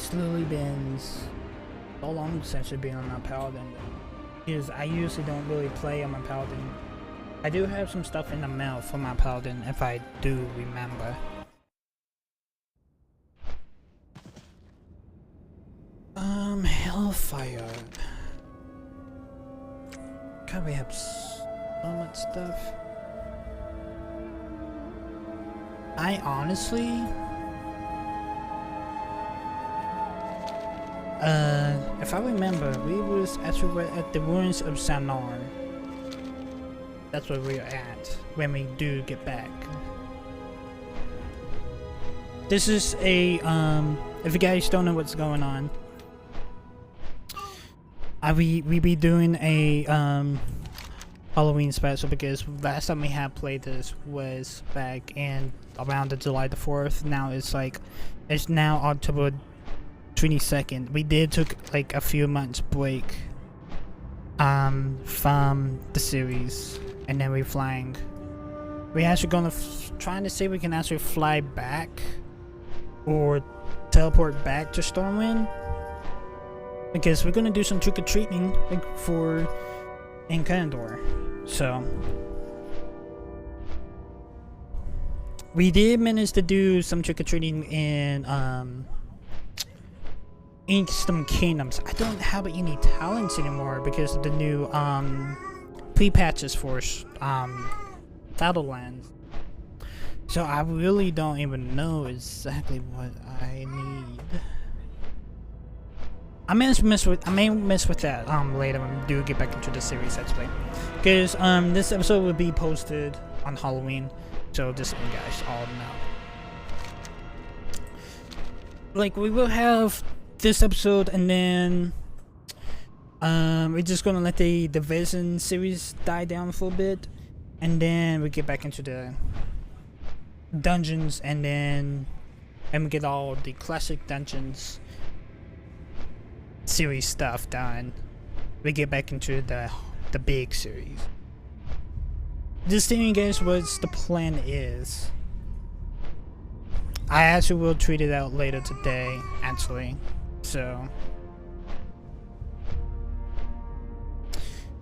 It's literally been so long since I've been on my paladin. Because I usually don't really play on my paladin. I do have some stuff in the mail for my paladin if I do remember. Hellfire. God, we have so much stuff. I honestly, if I remember, we was actually at the ruins of Sanar. That's where we're at when we do get back. This is a, if you guys don't know what's going on, we be doing a, Halloween special because last time we had played this was back in around the July the 4th. Now it's now October 22nd. We did took like a few months break from the series, and then we're flying. We actually gonna trying to see if we can actually fly back or teleport back to Stormwind, because we're gonna do some trick-or-treating like in Kalimbor. So we did manage to do some trick-or-treating in some kingdoms. I don't have any talents anymore because of the new pre-patches for Shadowlands. So I really don't even know exactly what I need. I may mess with that later when we do get back into the series actually, because this episode will be posted on Halloween, so just so you guys all know. Like, we will have this episode, and then we're just gonna let the Division series die down for a bit, and then we get back into the dungeons, and we get all the classic dungeons series stuff done. We get back into the big series. Just telling you guys what the plan is. I actually will tweet it out later today, actually. So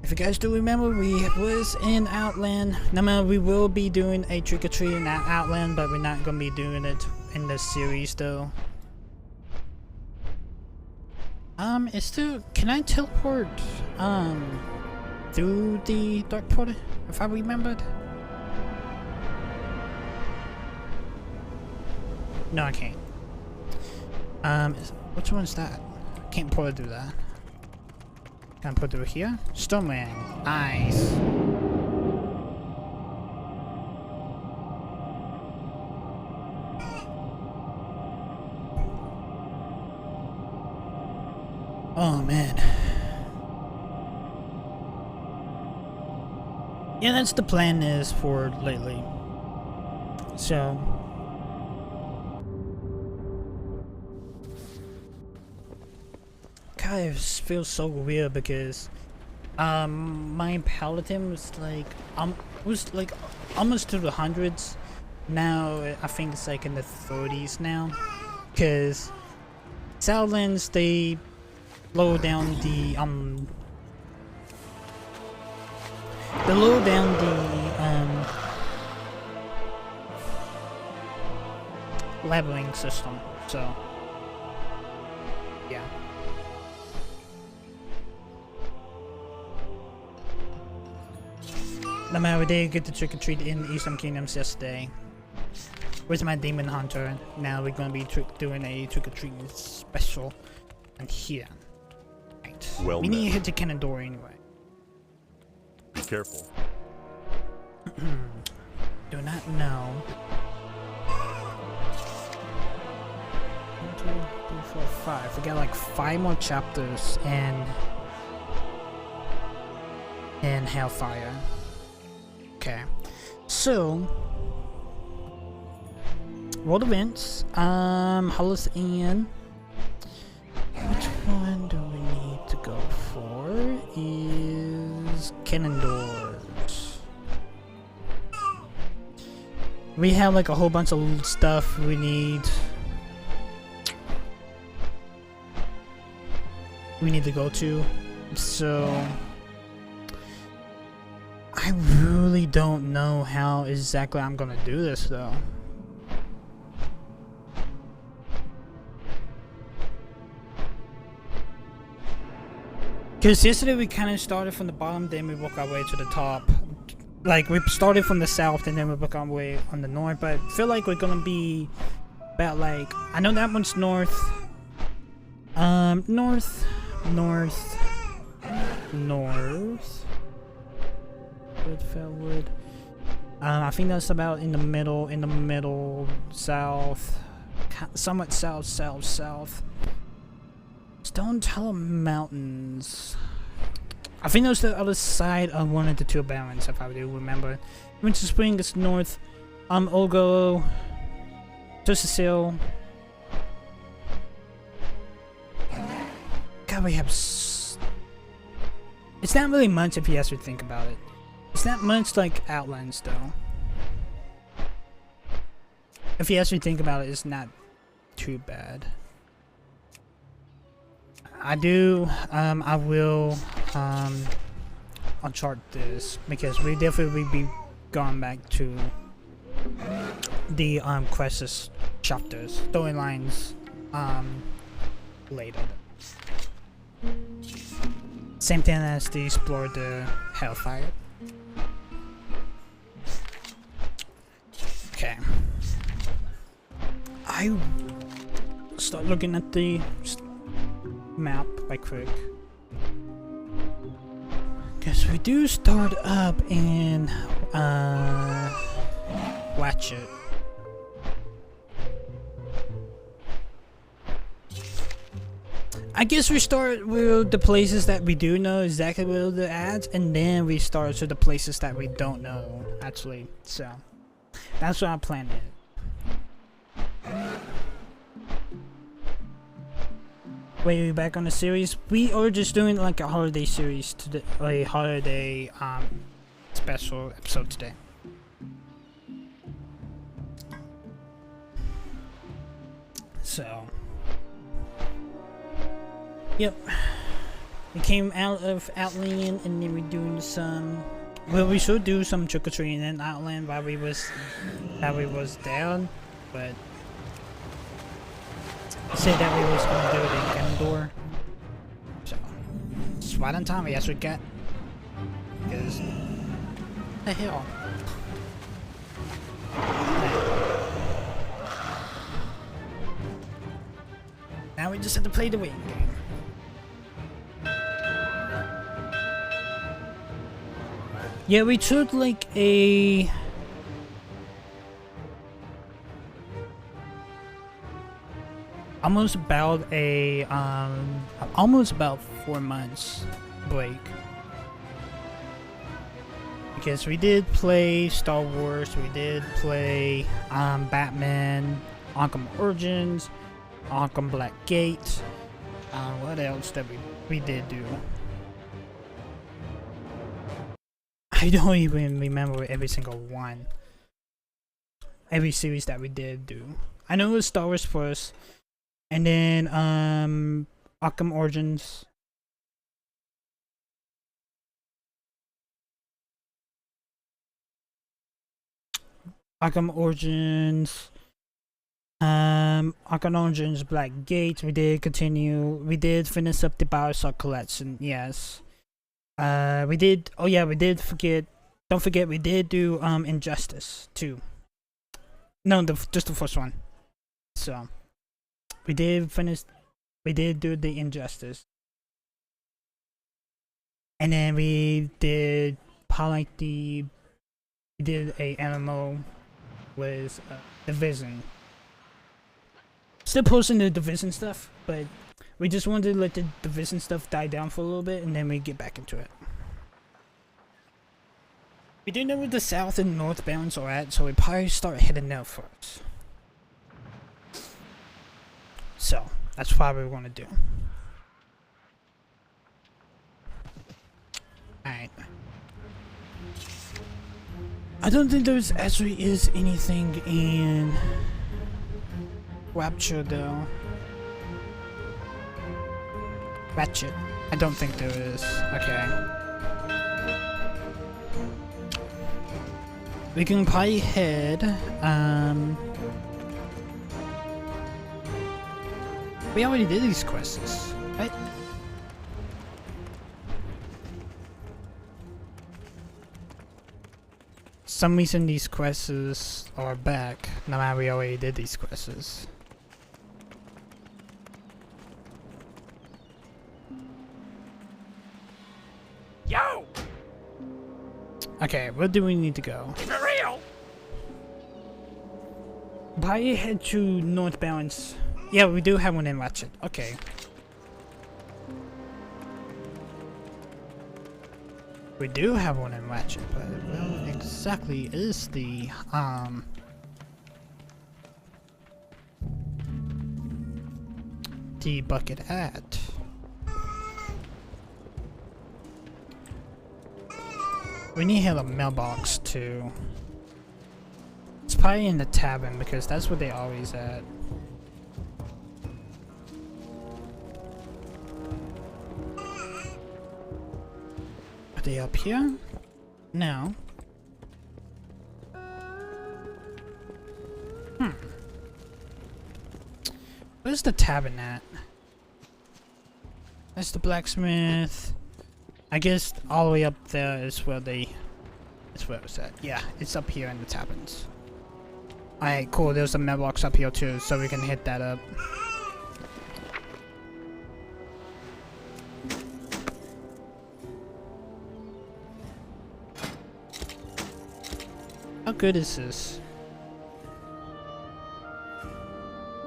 if you guys do remember, we was in Outland. Now we will be doing a trick-or-treat in Outland, but we're not gonna be doing it in the series though. It's still, can I teleport through the dark portal if I remembered? No, I can't. Which one is that? I can't probably do that. Can I put it through here? Stormwind. Nice. Oh man. Yeah, that's the plan is for lately. So God, it feels so weird because my paladin was like almost to the hundreds. Now I think it's like in the 30s now, because Shadowlands, they lower down the leveling system. So yeah. No matter, we did get the trick-or-treat in Eastern Kingdoms yesterday. Where's my demon hunter? Now we're gonna be doing a trick-or-treat special and here. Right. Well, we need to hit the Kalimbor anyway. Be careful. Do not know. 1, 2, 3, 4, 5. We got like 5 more chapters in Hellfire. Okay, so world events, Hallow's Inn. Which one do we need to go for? Is Kalimbor. We have like a whole bunch of stuff we need. we need to go to. So I really don't know how exactly I'm gonna do this though. Because yesterday we kind of started from the bottom, then we worked our way to the top. Like, we started from the south and then we worked our way on the north, but I feel like we're gonna be about like, I know that one's north. North. Woodfellwood. I think that's about in the middle, south. Somewhat south. Stone Tallow Mountains. I think that was the other side of one of the two barrens, if I do remember. Winter Spring is north. Olgo. Cecil. God, we have. It's not really much if you actually think about it. It's not much like Outlands, though. If you actually think about it, it's not too bad. I will unchart this because we definitely will be going back to the quests chapters, storylines later. Same thing as to explore the Hellfire. Okay. I start looking at the map right quick. Guess we do start up in Watchet. I guess we start with the places that we do know exactly where the ads, and then we start to the places that we don't know actually. So that's what I planned it. Wait, we back on the series? We are just doing like a holiday series today, a holiday special episode today. So, yep, we came out of Outland and then we're doing some. Well, we should do some trick or treating in Outland while we was down, but. Said that we was gonna do it in Kalimbor. So it's right on time, we actually got. Because the hell. Now we just have to play the waiting game. Yeah, we took like a almost about 4 months break, because we did play Star Wars, we did play Batman, Arkham Origins, Arkham Black Gate. What else that we did do? I don't even remember every single one. Every series that we did do. I know it was Star Wars first. And then, Arkham Origins. Arkham Origins, Black Gate. We did continue. We did finish up the Bioshock collection. Yes. We did. Oh yeah, we did forget. Don't forget, we did do Injustice 2. No, just the first one. So. We did do the Injustice. And then we did we did a MMO with Division. Still posting the Division stuff, but we just wanted to let the Division stuff die down for a little bit and then we get back into it. We do know where the south and north bounds are at, so we probably start heading there first. So, that's probably what we're gonna do. Alright. I don't think there's actually is anything in Rapture though. Ratchet. I don't think there is. Okay. We can probably head, we already did these quests, right? Some reason these quests are back, no matter we already did these quests. Yo! Okay, where do we need to go? Keep it real! Probably head to North Balance. Yeah, we do have one in Ratchet. Okay. We do have one in Ratchet, but where exactly is the bucket at? We need to hit a mailbox too. It's probably in the tavern because that's what they always at. Are they up here? No. Where's the tavern at? That's the blacksmith. I guess all the way up there is where they... It's where it's at. Yeah, it's up here in the taverns. Alright, cool. There's a mailbox up here too, so we can hit that up. How good is this?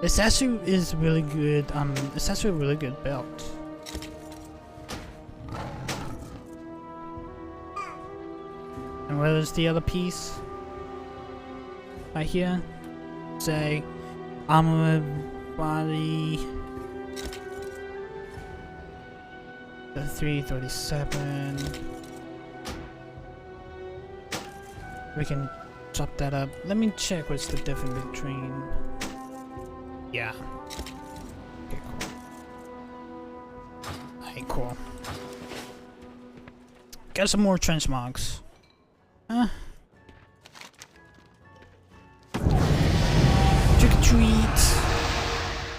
This actually is really good. It's actually a really good belt. And where is the other piece? Right here. Say, armor, body. The 337. We can chop that up. Let me check what's the difference between. Yeah. Okay, cool. Alright, cool. Got some more trench marks. Trick or treat.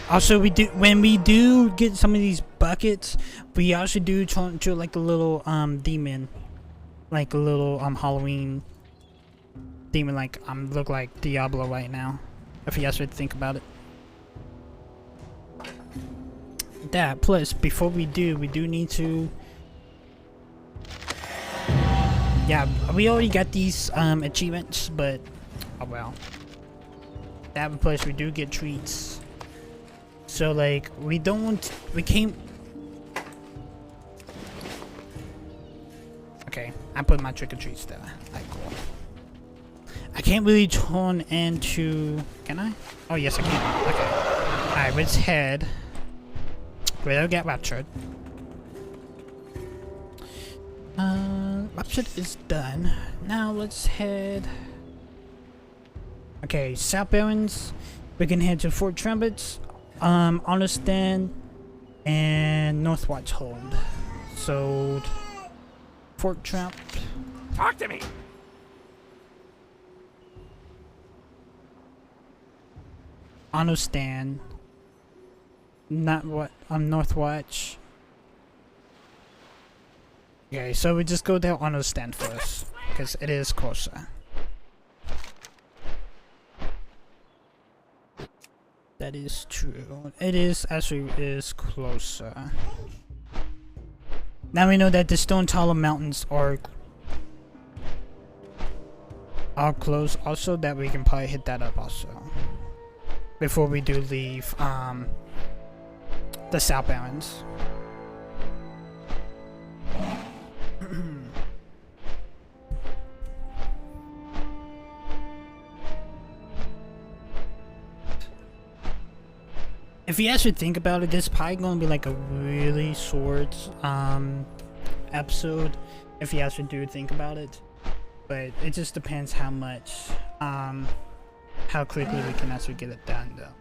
Also, when we do get some of these buckets, we also do turn to like a little demon, like a little Halloween demon, like look like Diablo right now. If you actually think about it. That plus before we do need to. Yeah, we already got these achievements, but oh well. That plus we do get treats. So like we can't. Okay, I put my trick or treats there. Alright, cool. I can't really turn into. Can I? Oh yes, I can. Okay. Alright, let's head. We'll get raptured. Raptured is done. Now let's head. Okay, South Barrens. We can head to Fort Trumpets, Honestan, and Northwatch Hold. So, Fort Trump. Talk to me! Honestan. Not what Northwatch. Okay, so we just go there on a stand first, because it is closer. That is true. It is closer. Now we know that the Stone Taller Mountains are close. Also, that we can probably hit that up also before we do leave the South Barrens. If you actually think about it, this is probably going to be like a really short episode, if you actually do think about it. But it just depends how much, how quickly we can actually get it done though.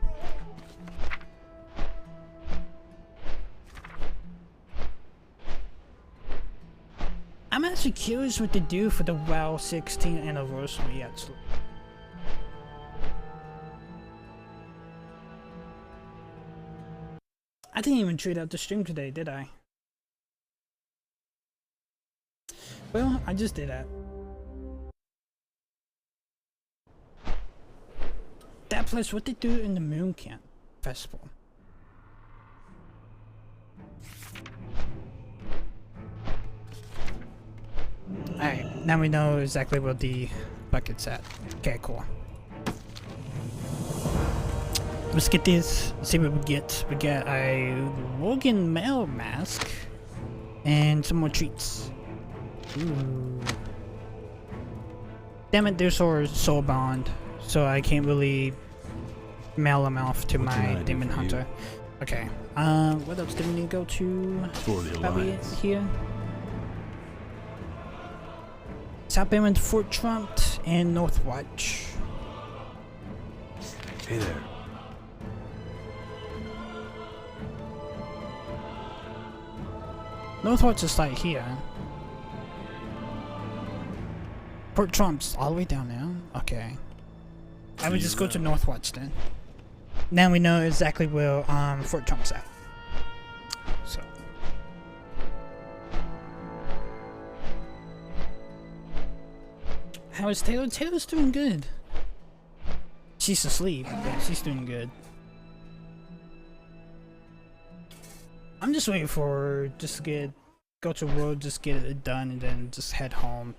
actually curious what to do for the WoW 16th anniversary, actually. I didn't even tweet out the stream today, did I? Well, I just did that. That place, what they do in the Moon Camp Festival. Alright, now we know exactly where the bucket's at. Okay, cool. Let's get this, see what we get. We got a Logan Mail mask and some more treats. Ooh. Damn it, there's our soul bond, so I can't really mail them off to my demon hunter. Okay, what else do we need to go to? For the Probably Alliance. here. South Bayman, Fort Trump, and Northwatch. Hey there. Northwatch is like here. Fort Trump's all the way down now. Okay. I would just go to Northwatch then. Now we know exactly where Fort Trump's at. So. How is Taylor? Taylor's doing good. She's asleep. Yeah, she's doing good. I'm just waiting for just to go to world, just get it done, and then just head home.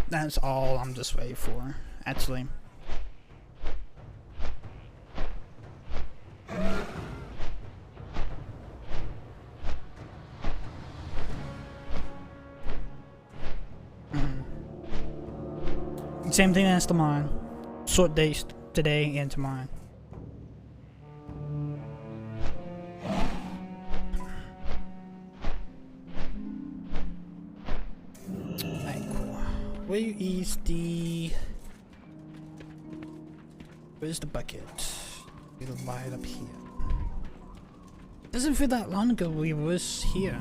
That's all I'm just waiting for, actually. Same thing as tomorrow. Short days today and tomorrow. Where is the... Where's the bucket? It'll lie it up here. Doesn't feel that long ago we was here.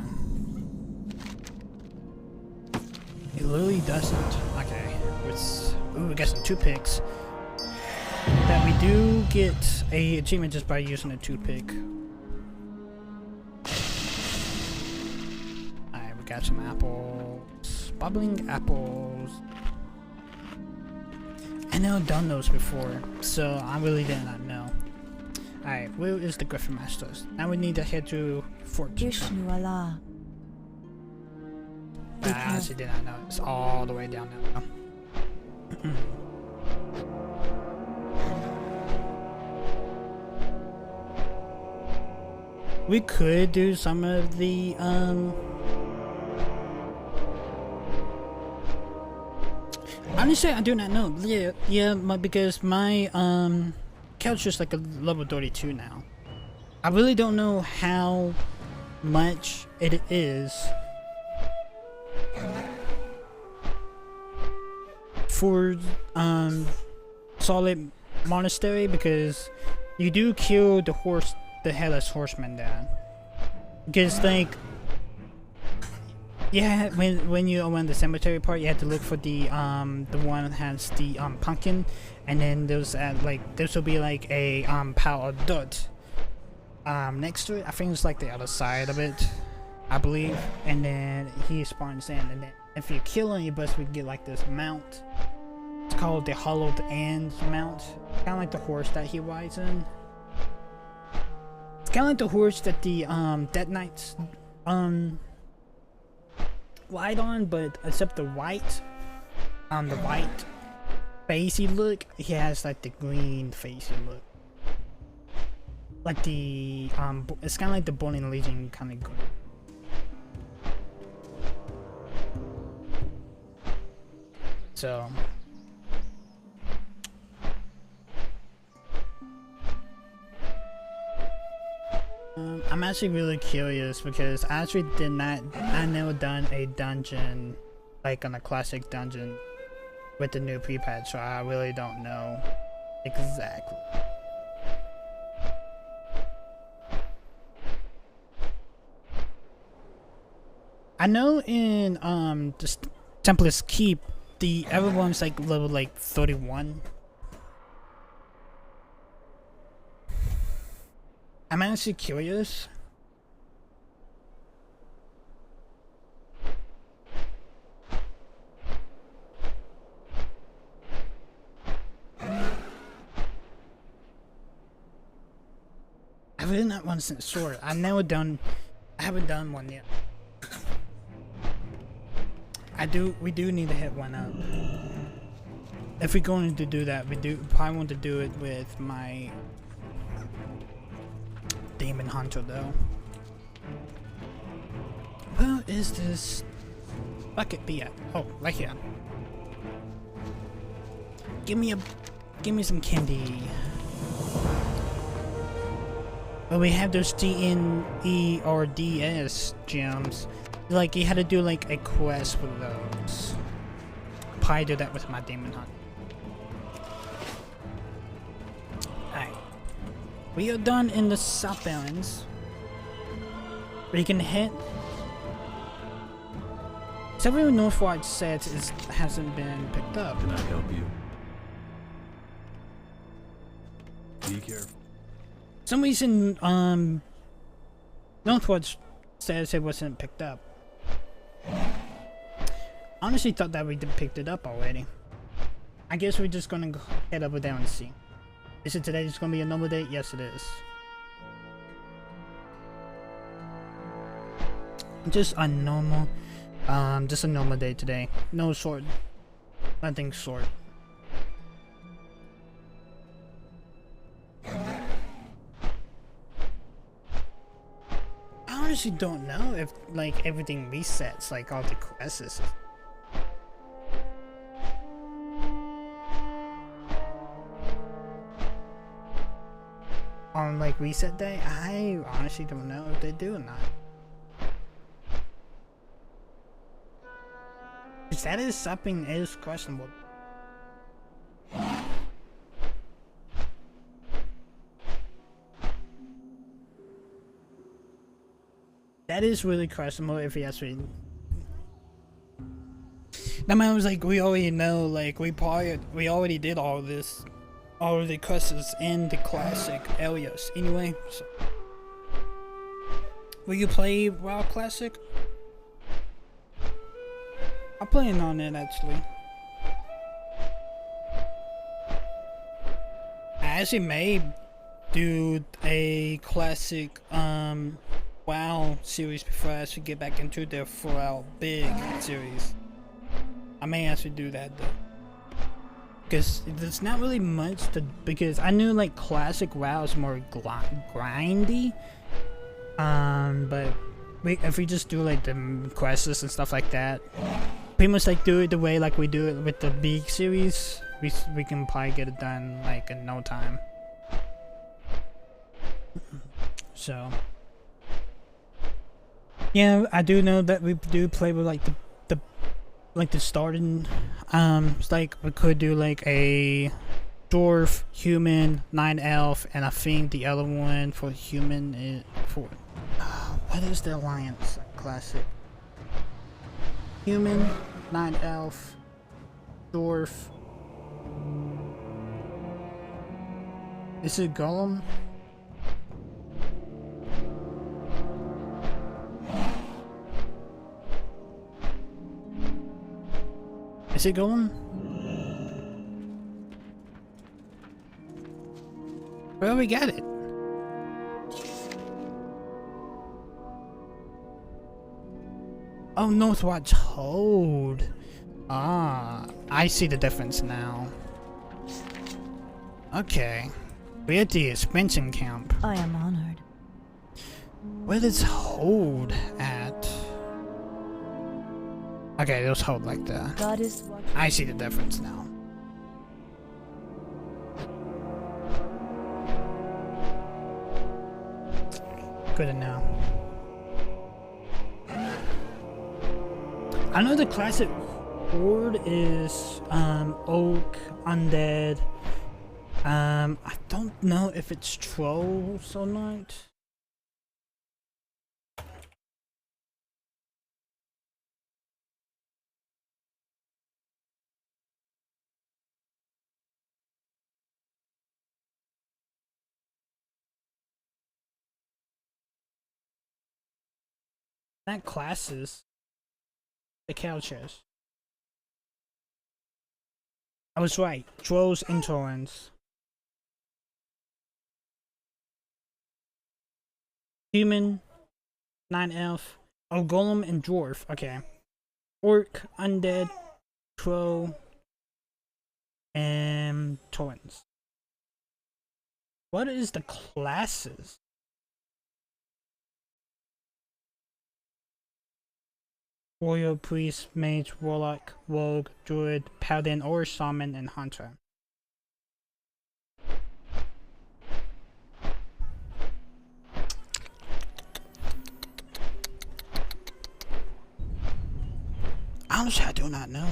It literally doesn't. Okay. Ooh, we got some toothpicks. That we do get a achievement just by using a toothpick. Alright, we got some apples. Bubbling apples. I know I've done those before, so I really did not know. Alright, where is the Griffin Masters? Now we need to head to Fort. Vishnuala. I actually did not know. It's all the way down now. We could do some of the honestly, I do not know. Yeah, because my character is like a level 32 now. I really don't know how much it is for Solid Monastery, because you do kill the headless horseman there. Because like, yeah, when you went the cemetery part, you had to look for the one that has the pumpkin, and then there's this will be like a pile of dirt next to it. I think it's like the other side of it, I believe. And then he spawns in, and then if you kill any boss, we get like this mount. It's called the Hollowed End mount. Kind of like the horse that he rides in. It's kind of like the horse that the Dead Knights ride on, but except the white facey look, he has like the green facey look. Like the it's kind of like the Burning Legion kind of green. So I'm actually really curious, because I actually I never done a dungeon like on a classic dungeon with the new pre-patch, so I really don't know exactly. I know in this Templar's Keep, everyone's like level like 31. I'm actually curious. I've really not one since Sword. I haven't done one yet. We do need to hit one up. If we're going to do that, we probably want to do it with my Demon Hunter though. Where is this bucket be at? Oh, right here. Give me some candy. But we have those DNE or DS gems. Like you had to do like a quest for those. Probably do that with my Demon Hunt. Alright. We are done in the South Islands. We can hit. Several Northward sets hasn't been picked up. Can I help you? Be careful. Some reason Northward says it wasn't picked up. Honestly thought that we picked it up already. I guess we're just gonna go head over there and see. Is it today just gonna be a normal day? Yes it is. Just a normal day today. No sword. Nothing sword. I honestly don't know if like everything resets, like all the quests. On like reset day, I honestly don't know if they do or not. That is something is questionable. That is really questionable if you ask me. That man was like, we already know, like we already did all of this, all of the quests in the classic areas anyway. So. Will you play WoW Classic? I'm playing on it actually. I actually may do a classic WoW series before I actually get back into the full-out big series. I may actually do that though. Because there's not really much to, because I knew like classic WoW is more grindy. But if we just do like the quests and stuff like that, pretty much like do it the way like we do it with the big series, we can probably get it done like in no time. So yeah, I do know that we do play with like the starting it's like we could do like a dwarf, human, 9 elf, and I think the other one for human is for what is the alliance classic? Human, 9 elf, dwarf. Is it golem? Is it golem? Well, we got it. Oh, Northwatch Hold. Ah, I see the difference now. Okay. We're at the expansion camp. I am honored. Where does Hold at? Okay, there's Hold like that. God is watching. I see the difference now. Good to know. I know the classic horde is oak, undead. I don't know if it's trolls or not. Not classes. The cow chest. I was right. Trolls and Torrents. Human. 9 elf. Oh, golem and dwarf. Okay. Orc, undead, troll, and Torrents. What is the classes? Warrior, priest, mage, warlock, rogue, druid, paladin, or shaman, and hunter. Honestly, I do not know.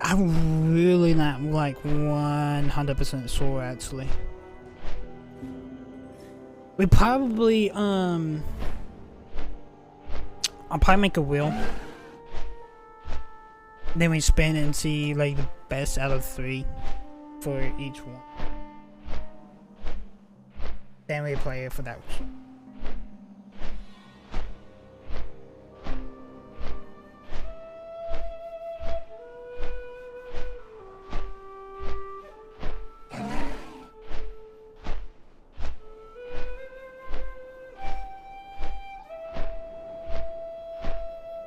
I'm really not like 100% sure actually. We probably I'll probably make a wheel. Then we spin and see like the best out of 3 for each one. Then we play it for that.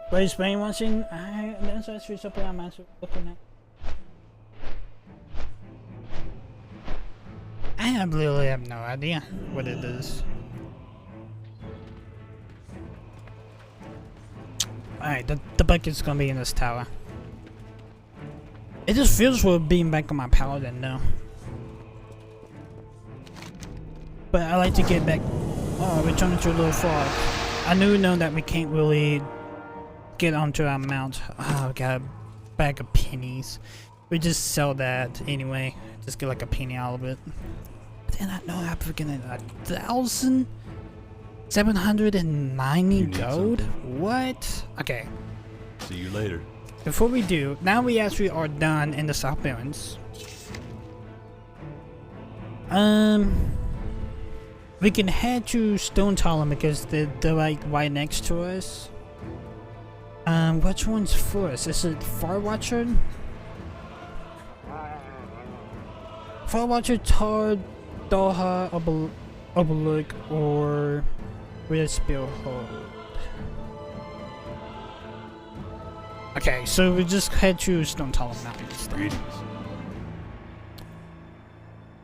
What is Spain watching? That's actually something I'm actually looking at. I literally have no idea what it is. Alright, the bucket's gonna be in this tower. It just feels weird being back on my paladin now. But I like to get back. Oh, we're turning to a little fog. I know that we can't really get onto our mount. Oh, got a bag of pennies. We just sell that anyway. Just get like a penny out of it. Did I know I'm freaking 1,790 gold? What? Okay. See you later. Before we do, now we actually are done in the South Barrens. We can head to Stone Talon because they're like right next to us. Which one's first? Is it Farwatcher? Farwatcher, Tard, Doha, Overlook, or Red Spearhold? Okay, so we just head to Stone Talon Mountains. Greetings.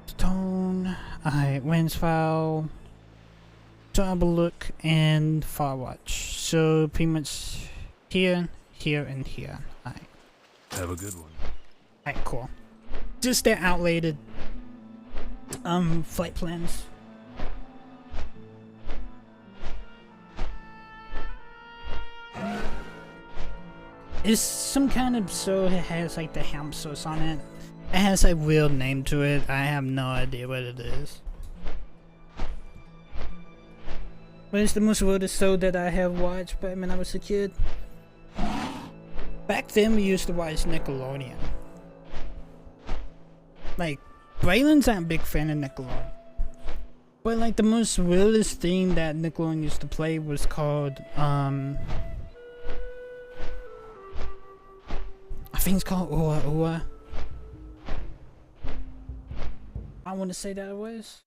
Stone, alright, Windsfowl, Overlook, and Farwatch. So pretty much here, here, and here. Alright. Have a good one. Alright, cool. Just their outdated flight plans. It's some kind of so it has like the ham sauce on it. It has a real name to it. I have no idea what it is. What is the most weirdest show that I have watched back when I was a kid? Back then we used to watch Nickelodeon. Like, Braylon's not a big fan of Nickelodeon. But like the most weirdest thing that Nickelodeon used to play was called, I think it's called Ua Ua. I want to say that it was.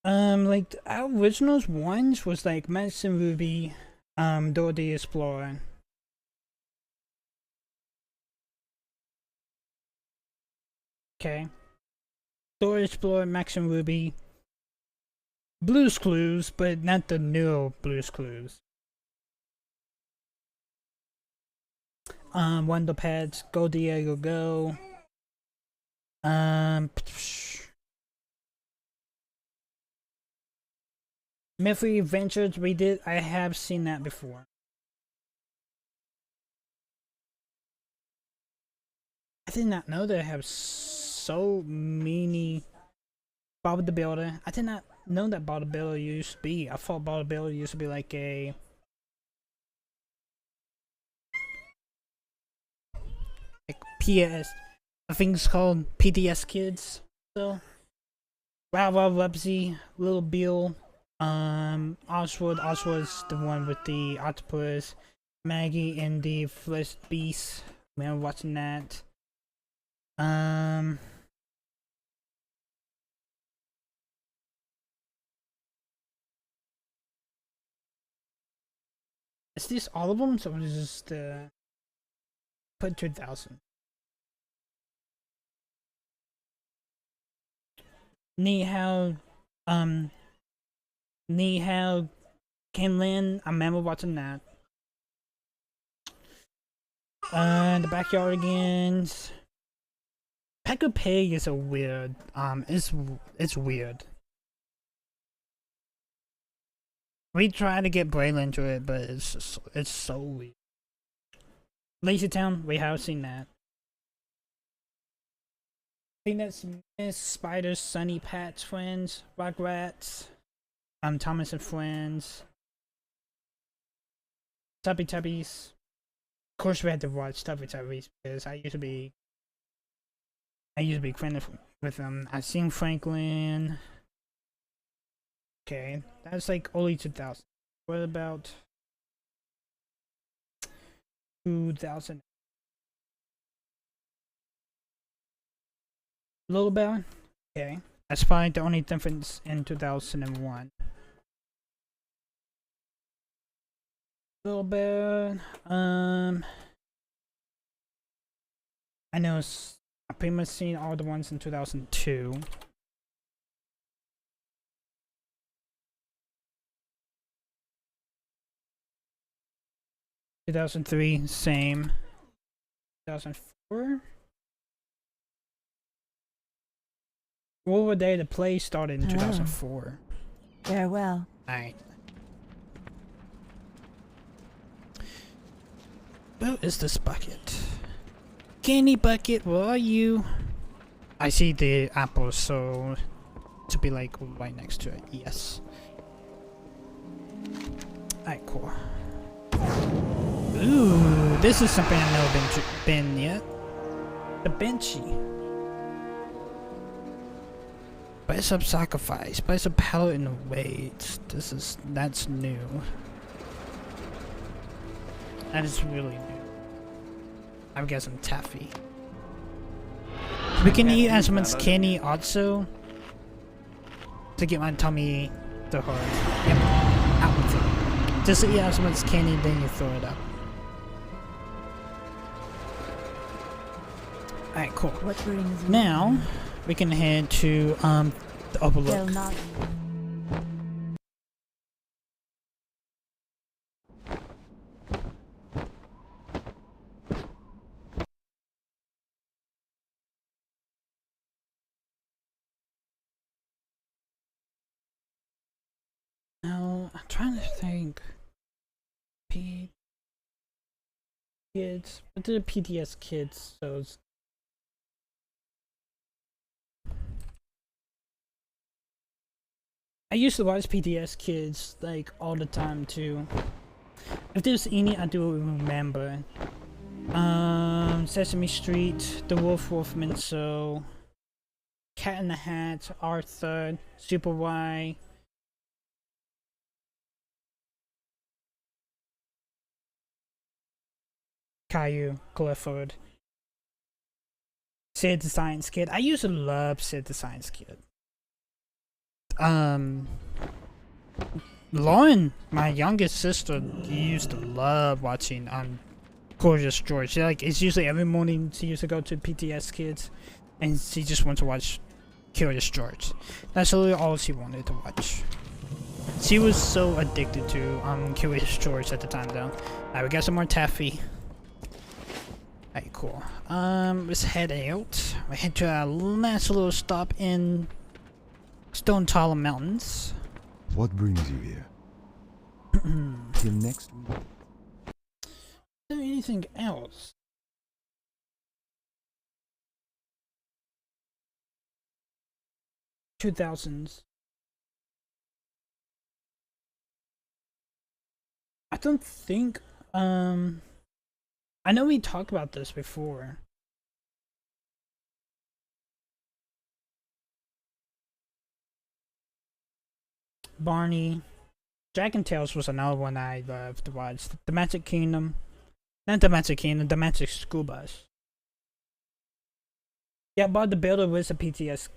Like our originals ones was like Max and Ruby, Dora the Explorer. Okay. Dora the Explorer, Max and Ruby. Blue's Clues, but not the new Blue's Clues. Wonder Pads, Go Diego Go. Mystery Adventures, we did. I have seen that before. I did not know they have so many Bob the Builder. I did not know that Bob the Builder used to be. I thought Bob the Builder used to be like a PS. I think it's called PTS Kids. So Wow Wow Wubsy, Little Bill, Oswald's the one with the octopus, Maggie and the Flesh Beast. I remember watching that. Is this all of them? So it's just put 2,000. Ni hao, Kenlin. I remember watching that. The Backyardigans. Pekka Pig is a weird. It's weird. We tried to get Braylon into it, but it's so weird. Lazy Town, we have seen that. I think that's Miss Spider's Sunny Pat's Friends, Rugrats, Thomas and Friends, Tubby Tubbies. Of course, we had to watch Tubby Tubbies because I used to be friendly with them. I've seen Franklin. Okay, that's like early 2000. What about 2000? Little Bell? Okay. That's probably the only difference in 2001. Little Bell. I know I've pretty much seen all the ones in 2002. Two 2003, same. 2004. What were they? The play started in 2004. Farewell. Alright. Where is this bucket? Candy bucket, where are you? I see the apple, so to be like right next to it. Yes. Alright, cool. Ooh, this is something I've never been yet. The Benchy. Spice up sacrifice. Spice up palette in the weight. That's new. That is really new. I'm guessing taffy. We can eat as much candy also to get my tummy to hard. Yep. Out with it. Just eat as much candy, then you throw it up. Alright, cool. What brings you Now we can head to the overlook. Now I'm trying to think. Kids, but they're PTS kids, so it's I used to watch PTS Kids like all the time too. If there's any I do remember. Sesame Street, The Wolfman Show, Cat in the Hat, Arthur, Super Y. Caillou, Clifford. Sid the Science Kid. I used to love Sid the Science Kid. Lauren, my youngest sister, used to love watching Gorgeous George. It's usually every morning she used to go to PTS Kids, and she just wanted to watch Curious George. That's literally all she wanted to watch. She was so addicted to Curious George at the time, though. Alright, we got some more taffy. Alright, cool. Let's head out. We head to our last little stop in Stone Taller Mountains. What brings you here? Till next week. Is there anything else? 2000s. I don't think I know we talked about this before. Barney. Jack and Tales was another one I loved to watch. The Magic Kingdom. Not the Magic Kingdom, the Magic School Bus. Yeah, but the Builder was a PTS.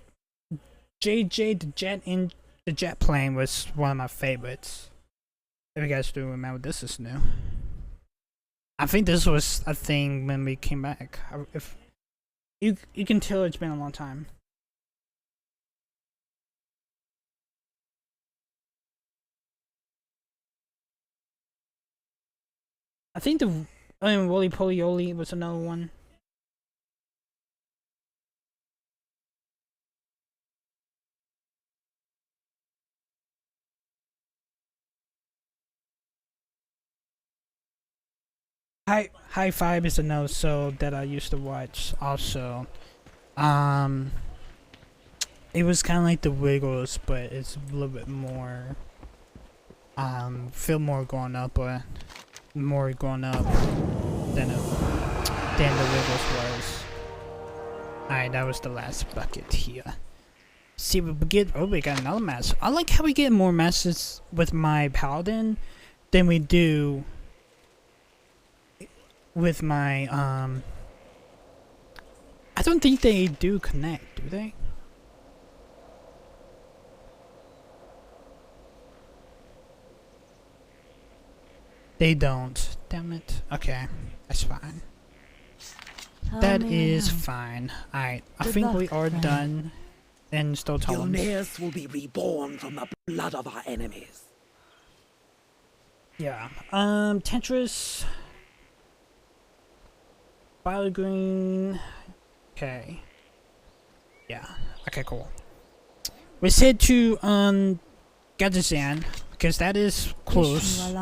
JJ the jet plane was one of my favorites. If you guys do remember, this is new. I think this was a thing when we came back. If you can tell it's been a long time. I think the Roly Poly was another one. High Five is another show that I used to watch also. It was kind of like the Wiggles, but it's a little bit more feel more grown up, or more grown up than the Wiggles was. Alright, that was the last bucket here. See, we get we got another match. I like how we get more matches with my Paladin than we do with my I don't think they do connect, do they? They don't. Damn it. Okay, that's fine. That is fine. Alright, I think we are done. And still telling. Gilneas will be reborn from the blood of our enemies. Yeah. Tetris. Violet Green. Okay. Yeah. Okay, cool. Let's head to Gazazan, because that is close.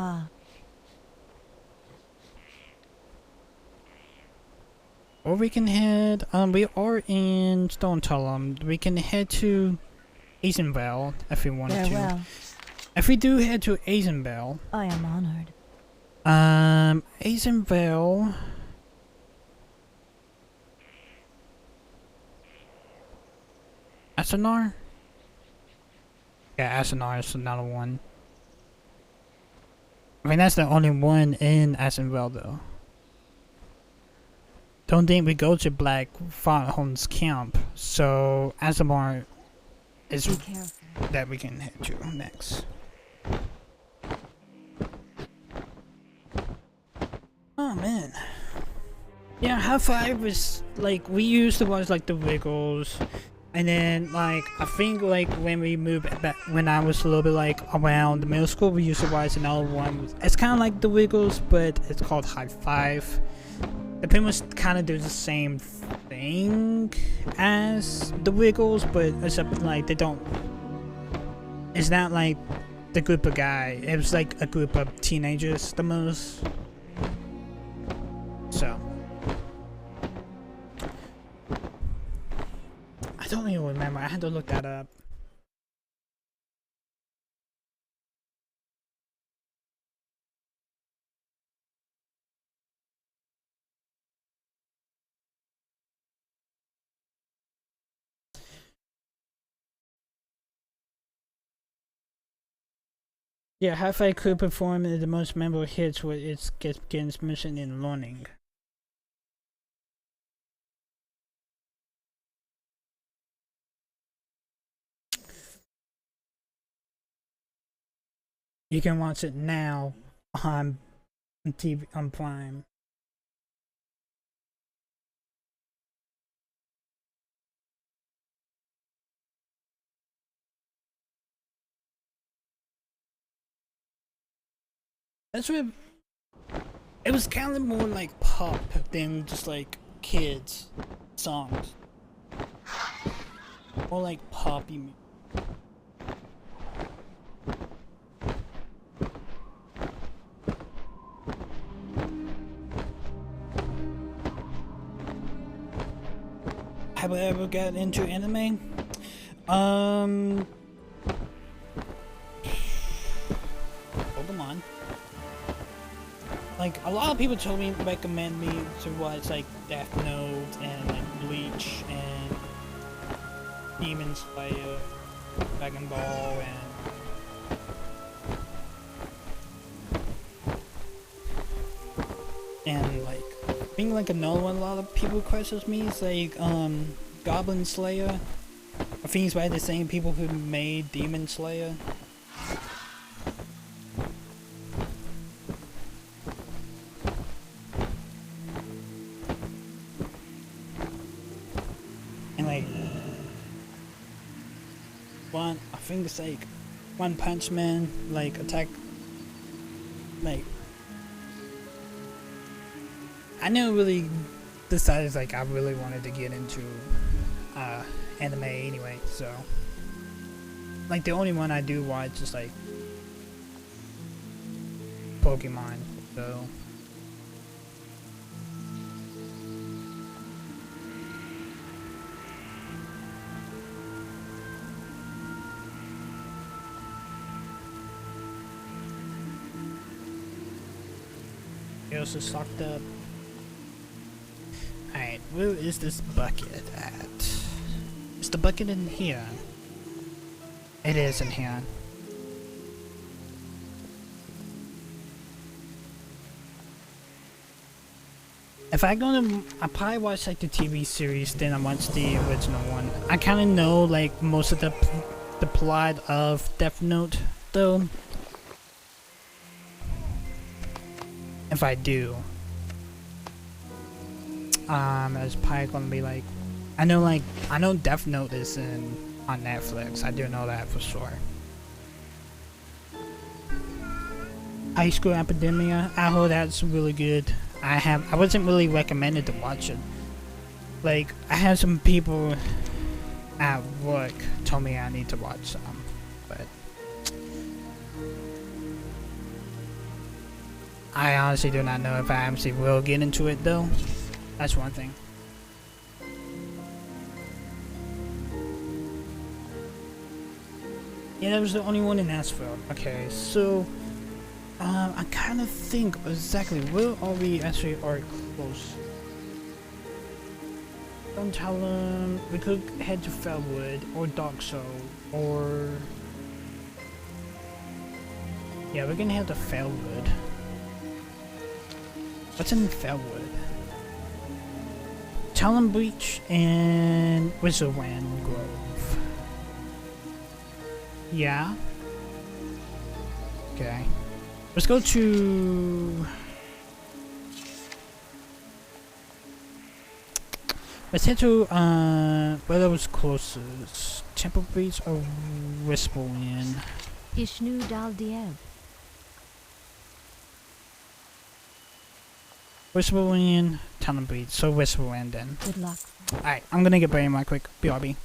Or we can head we are in Stone Tullum. We can head to Eisenvale if we wanted to. If we do head to Eisenvale, I am honored. Eisenvale. Asanar? Yeah, Asanar is another one. I mean, that's the only one in Asenvale, though. Don't think we go to Black Foghorn's camp, so Asanar is that we can head to next. Oh man. Yeah, High Five was like, we used to watch like the Wiggles. And then, like, I think, like, when we moved back, when I was a little bit, like, around the middle school, we used to watch another one. It's kind of like the Wiggles, but it's called High Five. They pretty much kind of do the same thing as the Wiggles, but except, like, they don't... It's not, like, the group of guys. It was, like, a group of teenagers, the most. So... I don't even remember. I had to look that up. Yeah, Half-Life could perform the most memorable hits where it gets mentioned in learning. You can watch it now on TV on Prime. That's what it was, kind of more like pop than just like kids songs. More like poppy music. Have I ever got into anime? Hold on. Like, a lot of people told me, recommend me to watch, like, Death Note and, like, Bleach and Demon Slayer, Dragon Ball, and like, I think, like, another one a lot of people questions me is, like, Goblin Slayer. I think it's by the same people who made Demon Slayer. And like, I think it's like One Punch Man, like, attack, like, I never really decided, like, I really wanted to get into anime anyway, so like the only one I do watch is like Pokemon, so it also sucked up. Alright, where is this bucket at? Is the bucket in here? It is in here. If I probably watch like the TV series, then I watch the original one. I kind of know like most of the plot of Death Note, though. If I do, it's probably gonna be like, I know Death Note is on Netflix. I do know that for sure. High School Epidemia, I heard that's really good. I wasn't really recommended to watch it. Like, I have some people at work told me I need to watch some, but I honestly do not know if I actually will get into it though. That's one thing. Yeah, that was the only one in Asheville. Okay, so I kind of think exactly where are we actually are close. Don't tell them we could head to Fellwood or Dark Soul or yeah, we're gonna head to Fellwood. What's in Fellwood? Talon Beach and Whistlewind Grove. Yeah. Okay. Let's go to... Let's head to, where that was closest. Temple Beach or Whistlewind? Ishnu Dal Dieb. Whistlewind, Talon Beach. So Whistlewind then. Good luck. Alright, I'm gonna get Brandon right quick. BRB.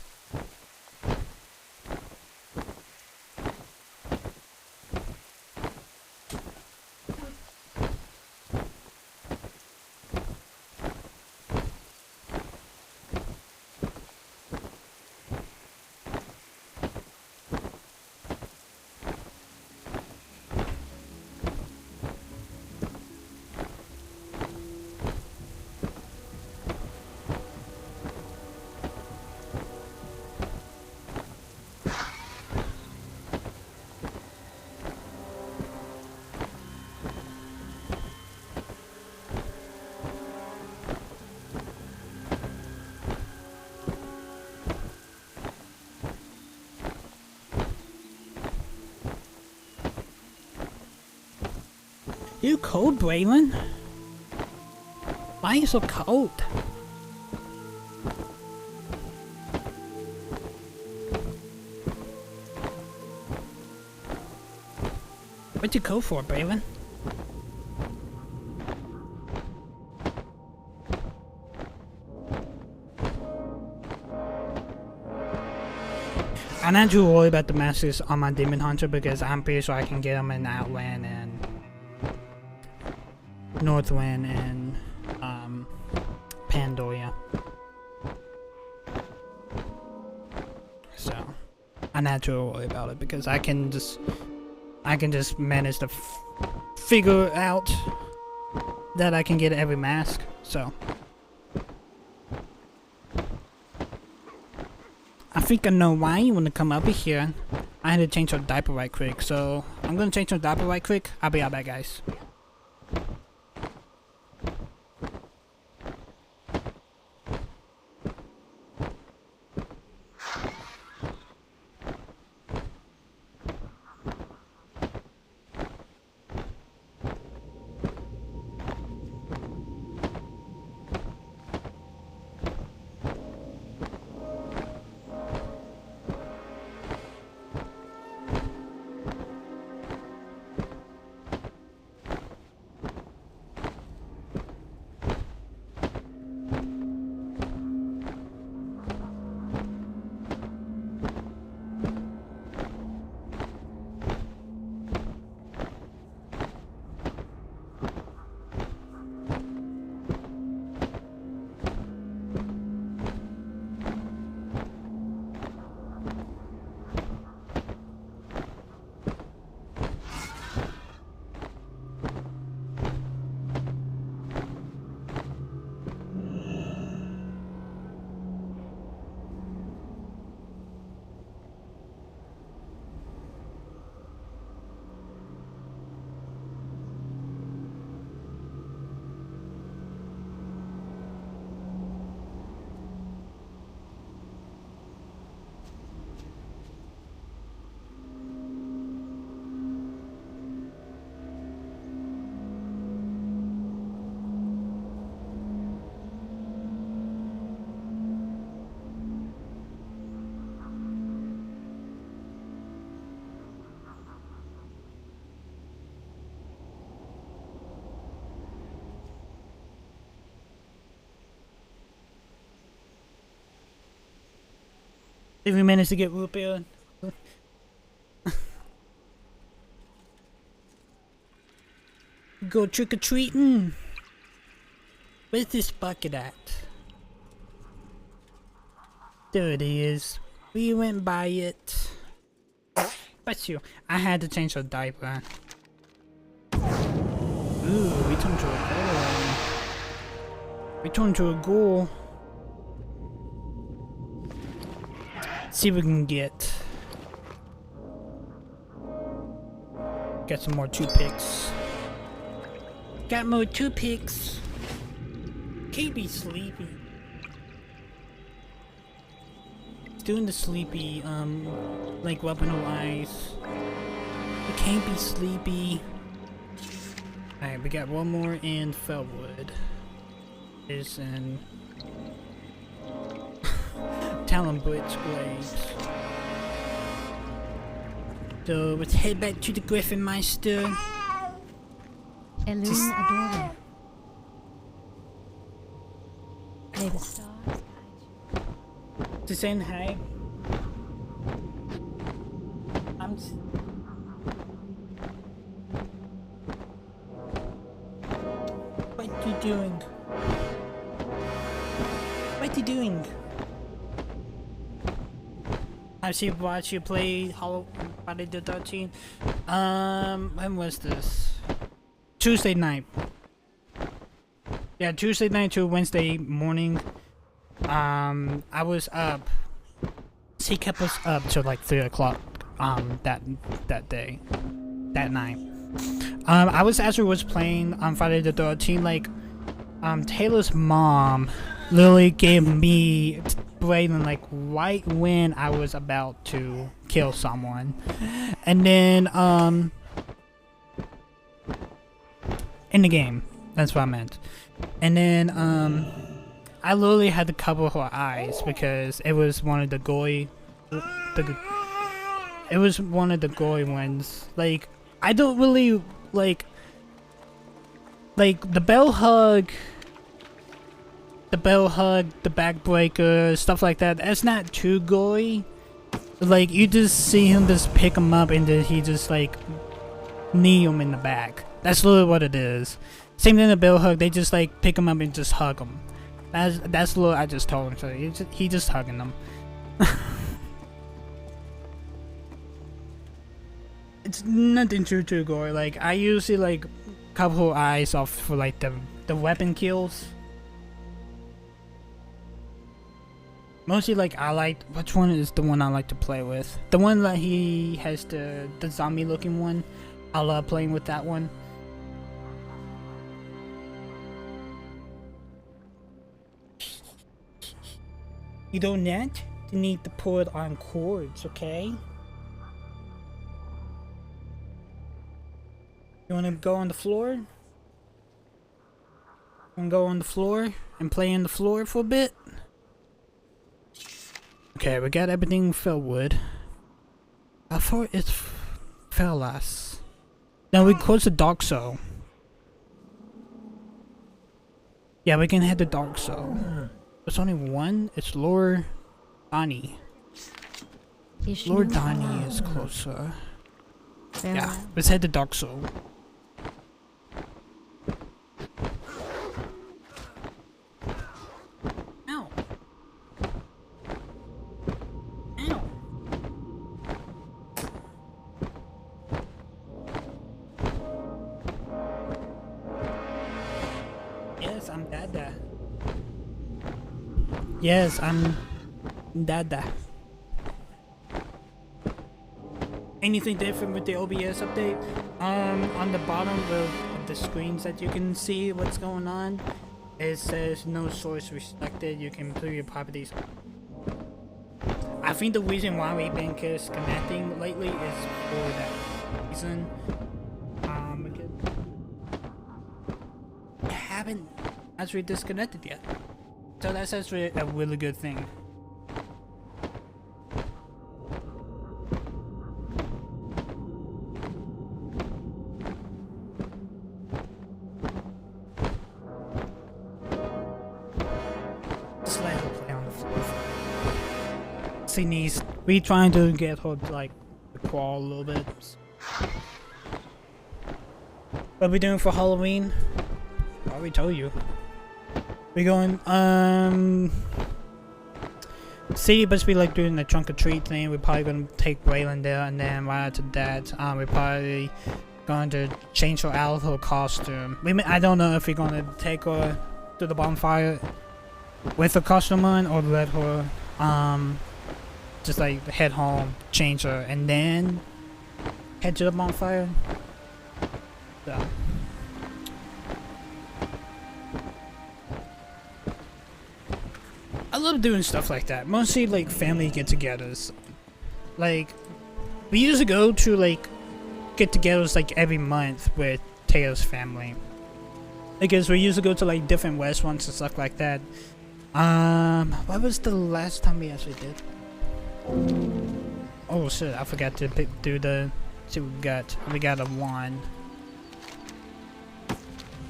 You cold, Braylon? Why are you so cold? What'd you go for, Braylon? I'm not too worried about the masters on my Demon Hunter because I'm pretty sure I can get them in Outland and Northwind and Pandoria. So I not to worry about it because I can just manage to figure out that I can get every mask. So I think I know why you want to come over here. I had to change her diaper right quick, so I'm gonna change her diaper right quick. I'll be right back, guys. If we manage to get root beer. Go trick-or-treating. Where's this bucket at? There it is. We went by it. Bless you. I had to change her diaper. Ooh, we turned to a ghoul. We turned to a ghoul. See what we can get. Got some more toothpicks. Got more toothpicks. Can't be sleepy. It's doing the sleepy, like rubbing her eyes. It can't be sleepy. Alright, we got one more in Fellwood. Is in Talon Blitz Graves. So let's head back to the Griffin Meister. Elune Adore. May the stars guide you. To saying hi. What are you doing? What are you doing? I've seen watch you play Hallow Friday the 13th. When was this? Tuesday night. Yeah, Tuesday night to Wednesday morning. I was up. He kept us up till like 3 o'clock. That day, that night. I was playing on Friday the 13th. Like, Taylor's mom literally gave me Braylon like right when I was about to kill someone, and then in the game. That's what I meant. And then I literally had to cover her eyes because it was one of the gory. It was one of the gory ones. Like, I don't really like the bell hug, the backbreaker, stuff like that. That's not too gory. Like, you just see him just pick him up and then he just like knee him in the back. That's literally what it is. Same thing the bell hug. They just like pick him up and just hug him. That's literally I just told him. So he just hugging them. It's nothing too gory. Like I usually like couple eyes off for like the weapon kills. Mostly like I like, which one is the one I like to play with? The one that he has the zombie looking one. I love playing with that one. You don't need to pull it on cords, okay? You wanna go on the floor? Wanna go on the floor and play on the floor for a bit? Okay, we got everything filled wood. I thought it fell last. Now we close the dark cell. Yeah, we can hit the dark cell. There's only one. It's Lord Donnie. Lord Donnie is closer. Yeah, let's head to dark cell. Ow. Ow. Yes, I'm Dada. Yes, I'm Dada. Anything different with the OBS update? On the bottom of the screens that you can see what's going on, it says no source restricted. You can put your properties. I think the reason why we've been disconnecting lately is for that reason. I haven't actually disconnected yet, so that's actually a really good thing. Just let her play on the floor. She needs. We trying to get her like to crawl a little bit. What are we doing for Halloween? I already told you. We're going, Sadie must be like doing the trunk or treat thing. We're probably gonna take Waylon there, and then right after that, we're probably going to change her out of her costume. I don't know if we're gonna take her to the bonfire with her costume on, or let her, just like head home, change her, and then head to the bonfire. So. I love doing stuff like that. Mostly like family get-togethers. Like, we used to go to like get-togethers like every month with Taylor's family. Because we used to go to like different restaurants and stuff like that. What was the last time we actually did? Oh shit, I forgot to do the. See what we got. We got a wand.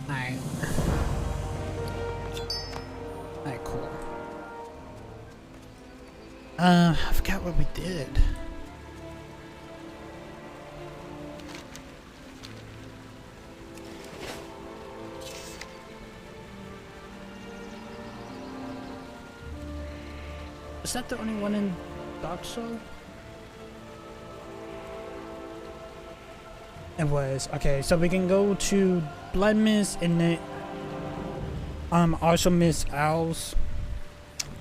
Alright. Alright, cool. I forgot what we did. Is that the only one in Dark Soul? It was. Okay, so we can go to Blood Mist and then also Miss Owls.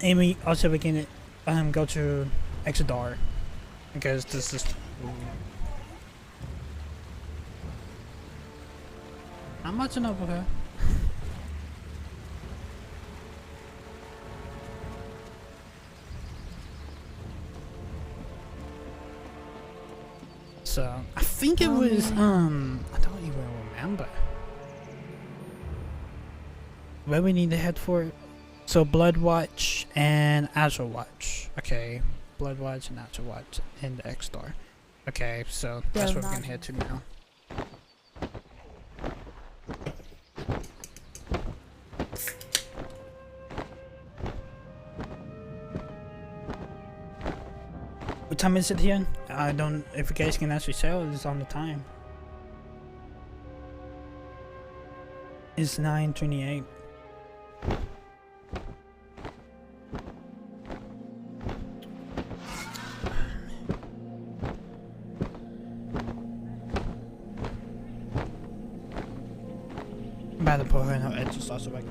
And we can go to Exodar. Because this is not much enough of her. So I think it was I don't even remember where we need to head for. So Blood Watch and Azure Watch. Okay, Blood Watch and Azure Watch in the X-Star. Okay, so that's where we're gonna head to now. What time is it here? I don't. If you guys can actually tell, it's on the time. It's 9:28. about to put her in her exercise so I can.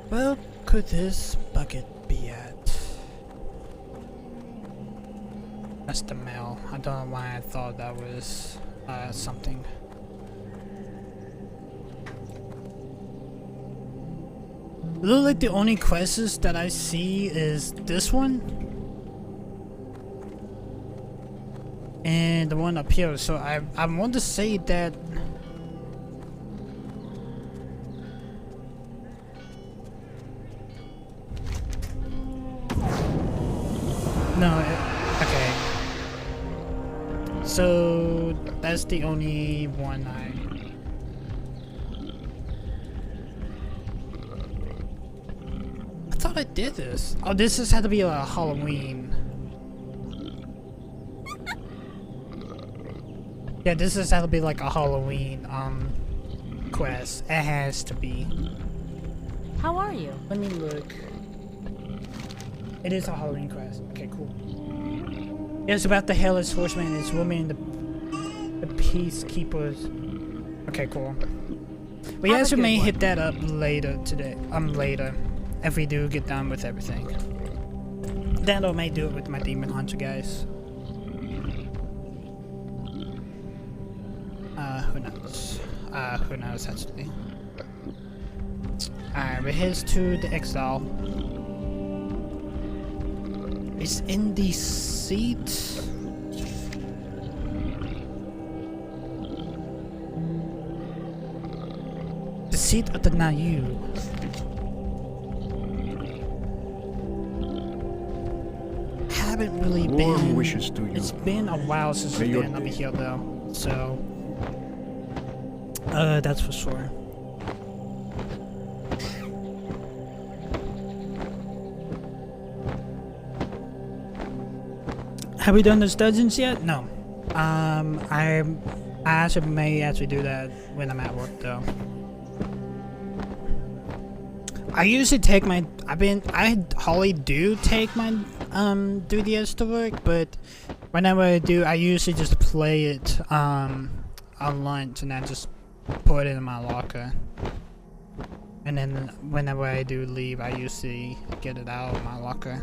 Where could this bucket be at? That's the mail. I don't know why I thought that was something. It looks like the only quests that I see is this one and the one up here. So I want to say that. No, okay. So that's the only one I thought I did this. Oh, this has had to be a Halloween. Yeah, this has had to be like a Halloween quest. It has to be. How are you? Let me look. It is a Halloween quest. Okay, cool. Yeah, it's about the Headless Horseman and his woman and the Peacekeepers. Okay, cool. We Have a actually good may one. hit that up later today. Later. If we do get done with everything. Then I may do it with my Demon Hunter guys. Who knows? Who knows actually. Alright, but here's to the Exile. It's in the seat. The seat of the Nayu. Haven't really Warm been. wishes to you. It's been a while since May we've your been over day- here though, so that's for sure. Have we done the dungeons yet? No. I actually may actually do that when I'm at work though. I usually take my I hardly do take my 3DS to work, but whenever I do, I usually just play it on lunch and I just put it in my locker. And then whenever I do leave, I usually get it out of my locker.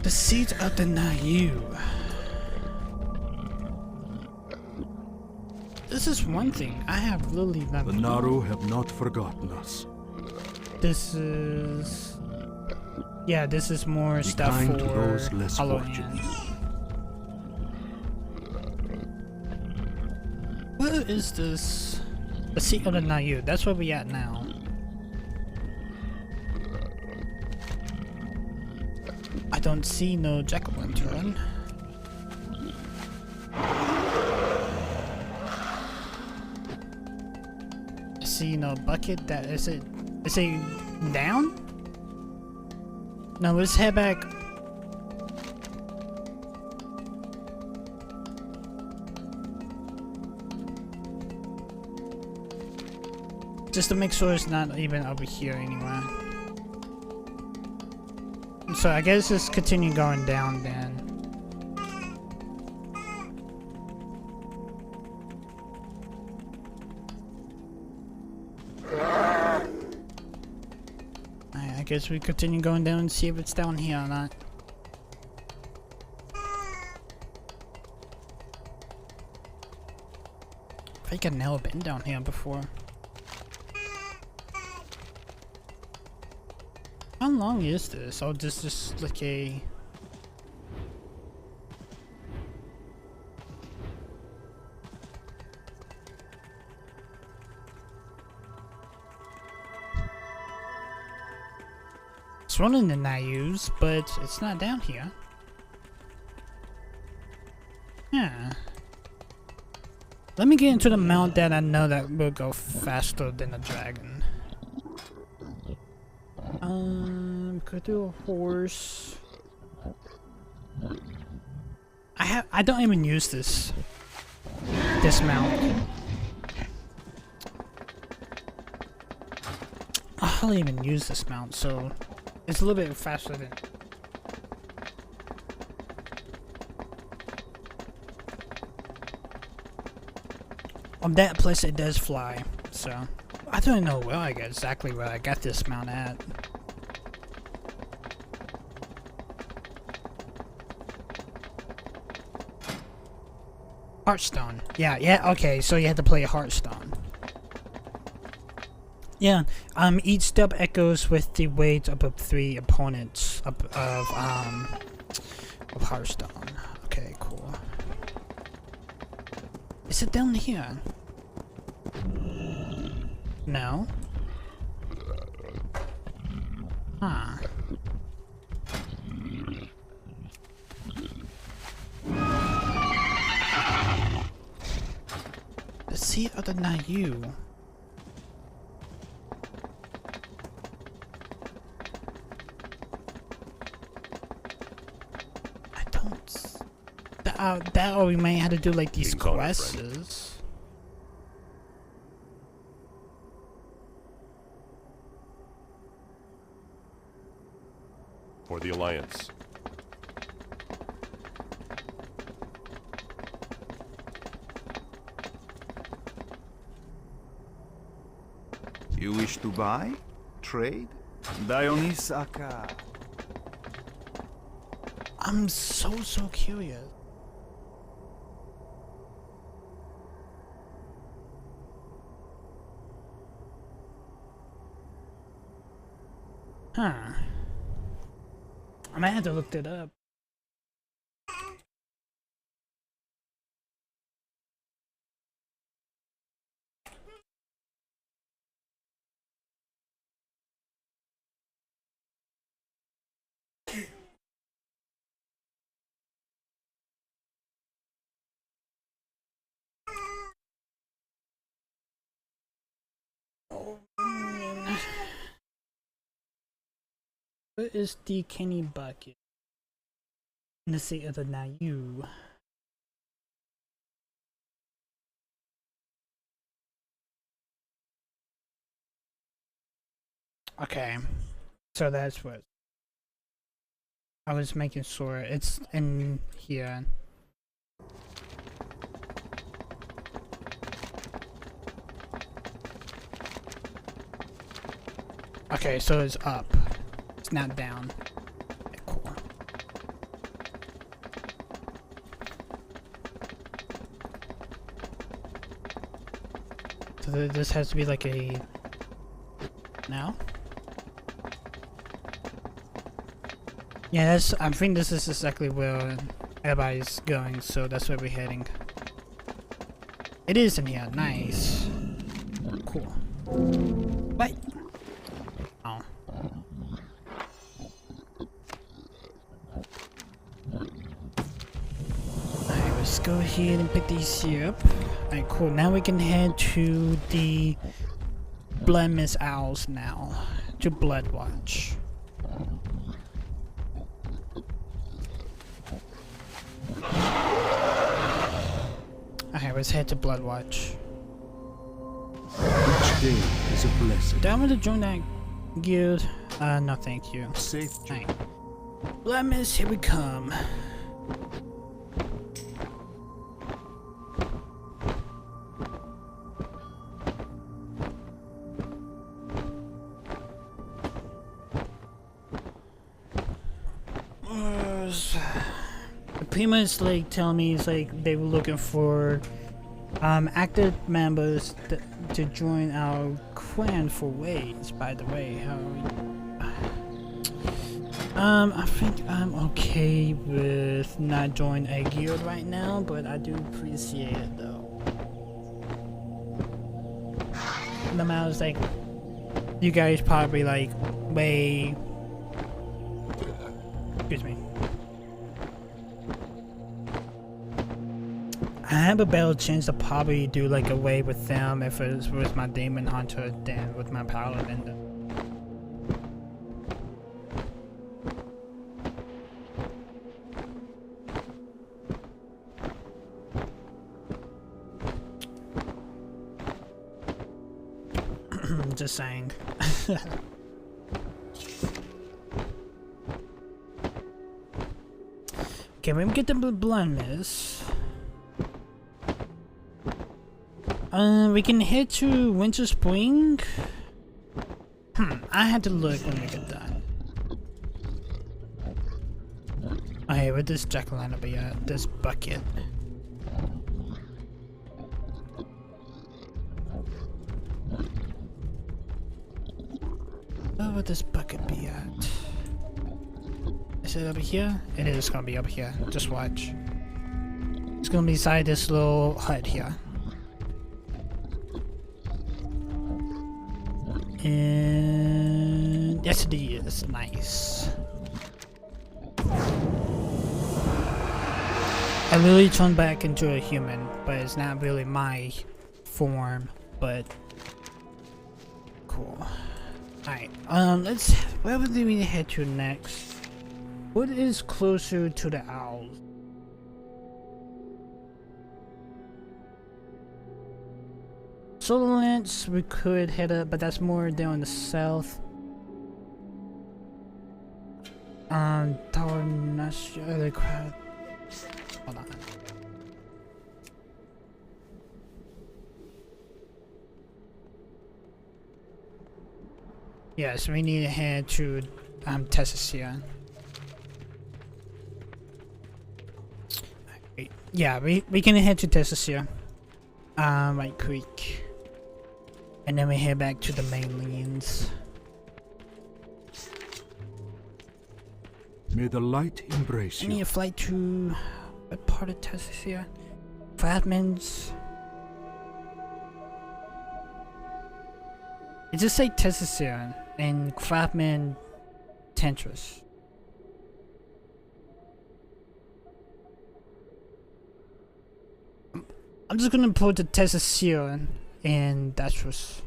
The seat of the Nayu. This is one thing I have really not. The Naru have not forgotten us. This is. Yeah, this is more Be stuff kind for to those less Halloween. fortunate. Where is this? The seat of the Nayu. That's where we at now. I don't see no jack-o'-lantern. I see no bucket. That is it. Is it down? No, let's head back. Just to make sure it's not even over here anywhere. So I guess just continue going down then. Alright, I guess we continue going down and see if it's down here or not. I think I've never been down here before. How long is this? Oh, this is like a... It's running the Nayus, but it's not down here. Yeah. Let me get into the mount that I know that will go faster than a dragon. Could do a horse. I don't even use this mount. I hardly even use this mount, so it's a little bit faster than. On that place it does fly, so I don't know where I got exactly where I got this mount at. Hearthstone. Yeah, okay, so you have to play Hearthstone. Yeah, each step echoes with the weight of 3 opponents of Hearthstone. Okay, cool. Is it down here? No. Huh. The seat of the Nayu. I don't. That or we may have to do like these quests. For the Alliance. You wish to buy? Trade? Dionysaka. I'm so curious. Huh. I might have to look that up. What is the Kenny bucket? In the seat of the Nayu. Okay, so that's what I was making sure it's in here. Okay, so it's up. It's not down. Okay, cool. So this has to be like a... Now? Yeah, that's... I think this is exactly where everybody's going, so that's where we're heading. It is in here. Nice. Cool. Wait! Oh. Alright, let's go ahead and pick these here up. Alright, cool. Now we can head to the Blood Miss Owls now. To Bloodwatch. Okay, let's head to Bloodwatch. Each day is a blessing. Down with to join that guild? No thank you. Safe journey. Alright. Blood mist, here we come. Pretty much like telling me it's like they were looking for active members to join our clan for ways. By the way, how I think I'm okay with not joining a guild right now, but I do appreciate it though. The matter is like you guys probably like way. Excuse me. I have a better chance to probably do like a way with them if it was with my Demon Hunter than with my Paladin. Just saying. Okay, let me get the blood mist. We can head to Winter Spring. I have to look when we get done. Okay, where this jack-o'-lantern be at? This bucket. Oh, where this bucket be at? Is it over here? It is gonna be over here. Just watch. It's gonna be inside this little hut here. And yes it is. Nice. I literally turned back into a human, but it's not really my form, but cool. Alright, let's, where would we head to next? What is closer to the owls? Solar Lance, we could head up, but that's more down the south. Tower Nasha, the crowd. Hold on. Yes, we need to head to Tessacia. Yeah, we can head to Tessacia. Right quick. And then we head back to the mainlands. May the light embrace I need you. a flight to a part of Tessacia. Fragments. It just say Tessacia and Fragment Tentris. I'm just gonna put the Tessacia and that's just.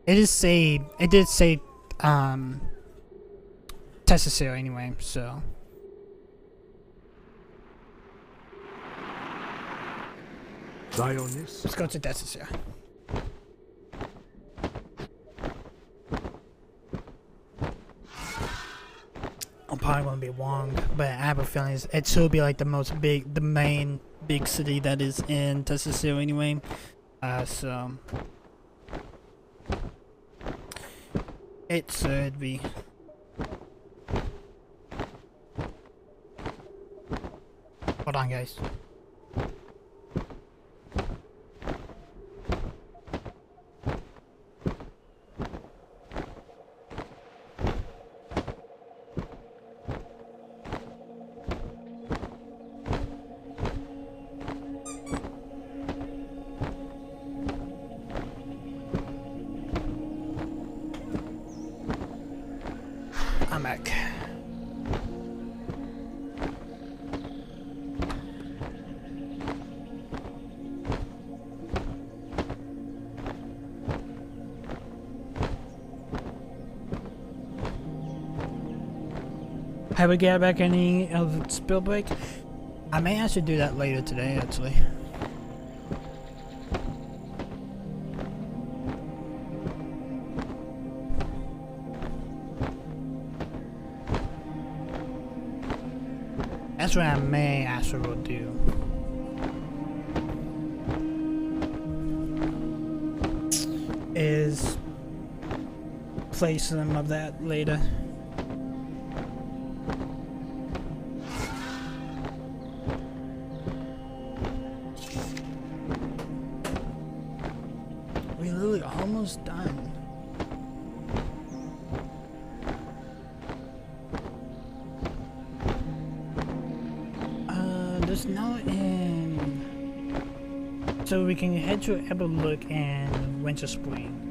It did say Tessacia anyway, so. Zionis. Let's go to Tessacia. I'm probably gonna be wrong, but I have a feeling it should be like the main big city that is in Tessacia anyway. So it should be. Hold on, guys. I'm back. Have we got back any of spill break? I may actually do that later today, actually. That's what I may actually will do. Is play some of that later. We're literally almost done. There's no in. So we can head to Everlook and Winter Spring.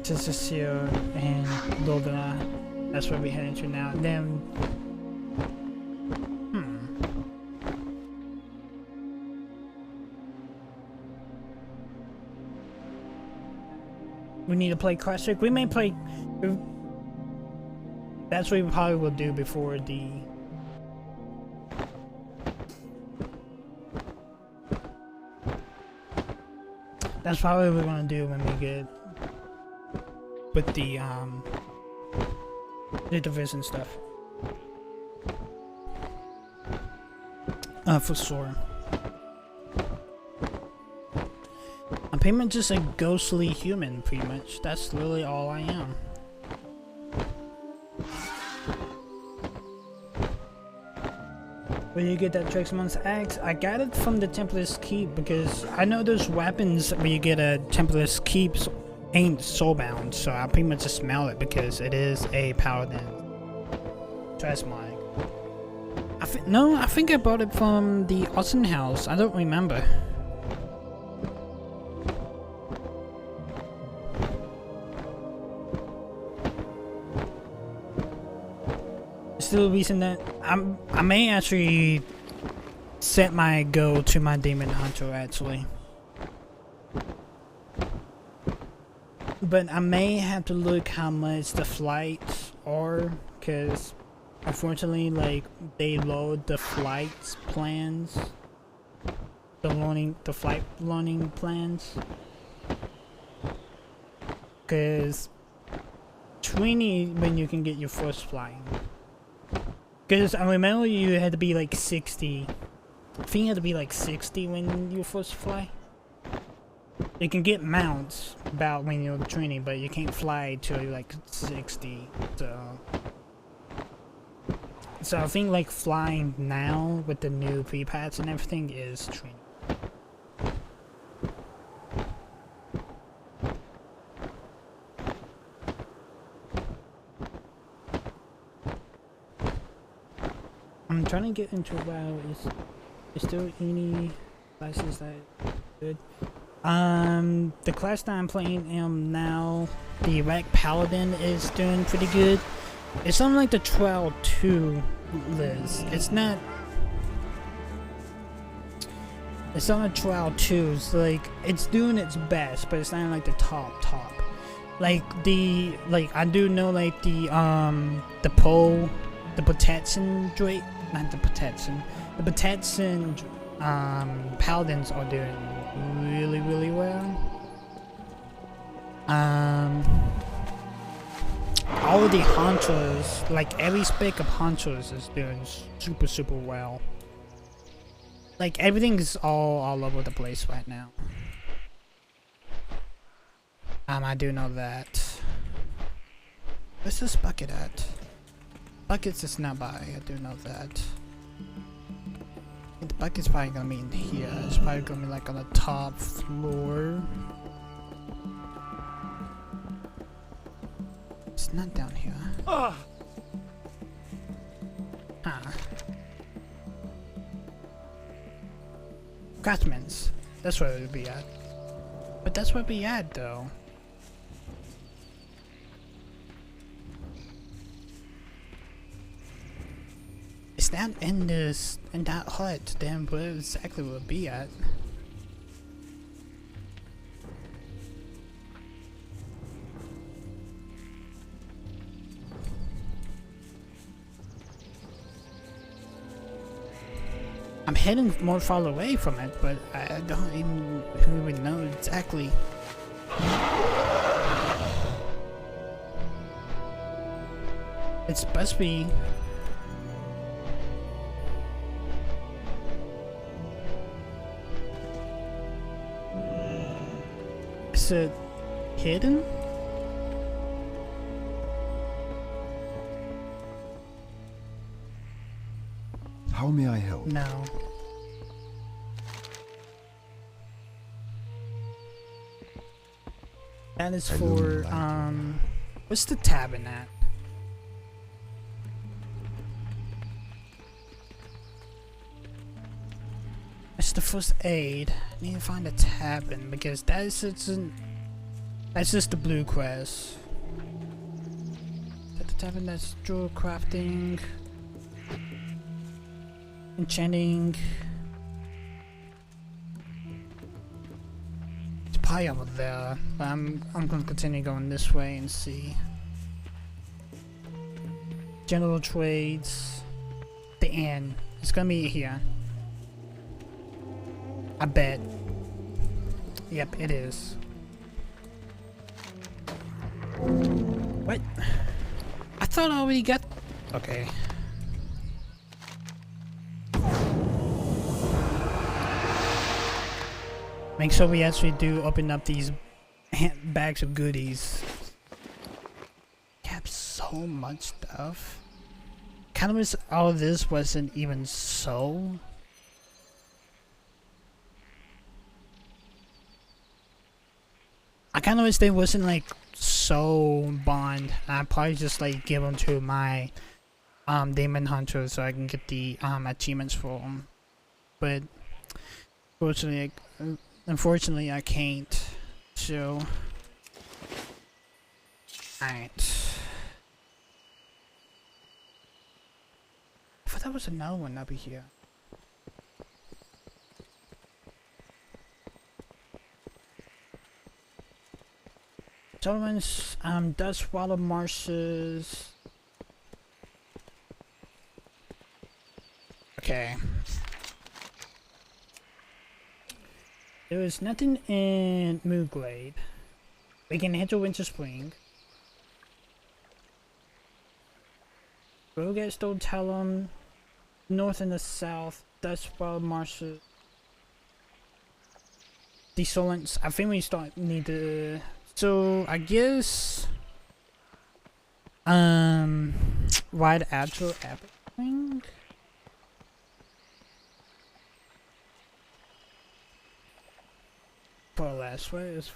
Cecil and Loga. That's where we're heading to now. Then, we need to play Classic. We may play. That's what we probably will do before the. That's probably what we're gonna do when we get with the division stuff. For sure. I'm pretty much just a ghostly human, pretty much. That's literally all I am. Where you get that Trixmon's axe? I got it from the Templar's Keep because I know those weapons where you get a Templar's Keep ain't soulbound, so I pretty much just smell it because it is a paladin transmog. No, I think I bought it from the Austin house. I don't remember. Still a reason that I may actually set my goal to my Demon Hunter actually. But I may have to look how much the flights are, because unfortunately, like, they load the flights plans, the flight learning plans, because 20 when you can get your first flying. Because I remember you had to be like 60. I think you had to be like 60 when you first fly. You can get mounts about when you're training, but you can't fly till you're like 60. So I think like flying now with the new pre-pats and everything is training. I'm trying to get into WoW. Is there any classes that are good? The class that I'm playing now, the Rack Paladin, is doing pretty good. It's on like the trial 2 list. It's not. It's on a trial 2. So like it's doing its best, but it's not like the top. Like I do know like the protection Drake, not the protection. The protection paladins are doing really well. All of the hunters, like every spec of hunters is doing super well. Like everything's all over the place right now. I do know that. Where's this bucket at? Buckets is not by, I do know that. The bucket's probably gonna be in here. It's probably gonna be like on the top floor. It's not down here. Huh. Craftsman's. That's where it would be at. But that's where we at though. It's not in that hut, then where exactly will it be at? I'm heading more far away from it, but I don't even really know exactly. It's supposed to be. Is it hidden? How may I help? No. That is for, what's the tab in that? It's the first aid. I need to find a tab in because that's just the blue quest. Is that the tab in? That's jewel crafting. Enchanting. It's probably over there, but I'm gonna continue going this way and see. General trades. The inn. It's gonna be here. I bet. Yep, it is. What? I thought I already got. Okay. Make sure we actually do open up these bags of goodies. We have so much stuff. Kind of wish all of this wasn't even so. I kind of wish they wasn't like so bond. I'd probably just like give them to my demon hunter so I can get the achievements for them. But unfortunately I can't. So alright. I thought there was another one up here. Settlements, dust swallow marshes. Okay. There was nothing in Moonglade. We can head to Winter Spring. We'll get Stone Talon. North and the south. Dust swallow marshes. Desolants. I think we need to. So I guess wide actual everything. For last way is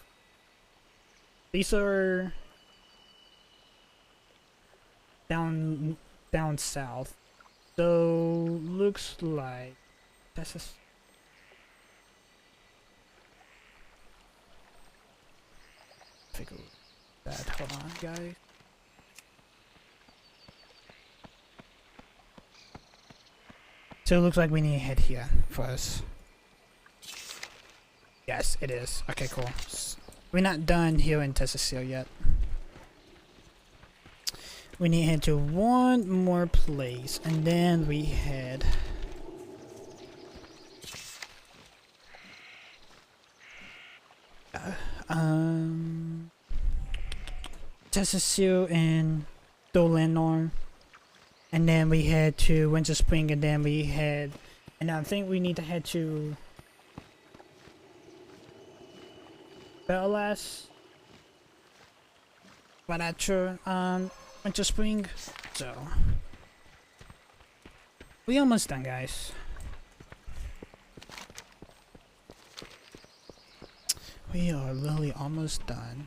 these are down south. So looks like that's a figure that. Hold on, guys. So it looks like we need to head here first. Yes, it is. Okay, cool. We're not done here in Tessacil yet. We need to head to one more place, and then we head. Tessacil and Dolanor, and then we head to Winter Spring, and then we head, and I think we need to head to Bellalas, but not sure. Winter Spring. So we almost done, guys. We are literally almost done.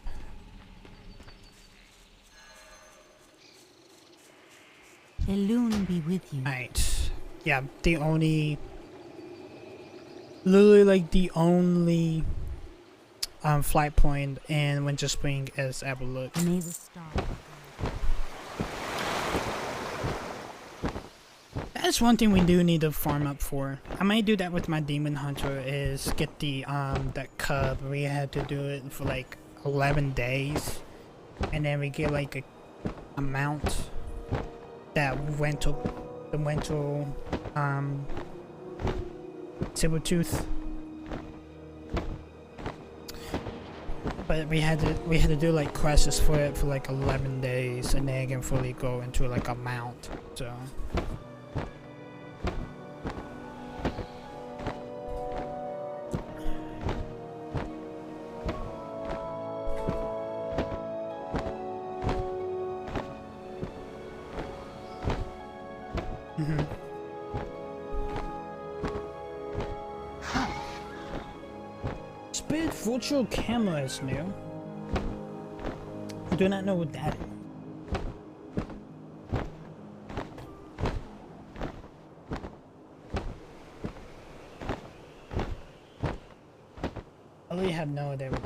The loon be with you. Right. Yeah, the only, literally like the only flight point in Winter Spring is Aberlook. May the star. That's one thing we do need to farm up for. I might do that with my demon hunter, is get the that cub. We had to do it for like 11 days, and then we get like a amount that went to the rental Sabretooth. But we had to do like quests for it for like 11 days, and then I can fully go into like a mount. So. Spirit virtual camera is new. I do not know what that is. I really have no idea what.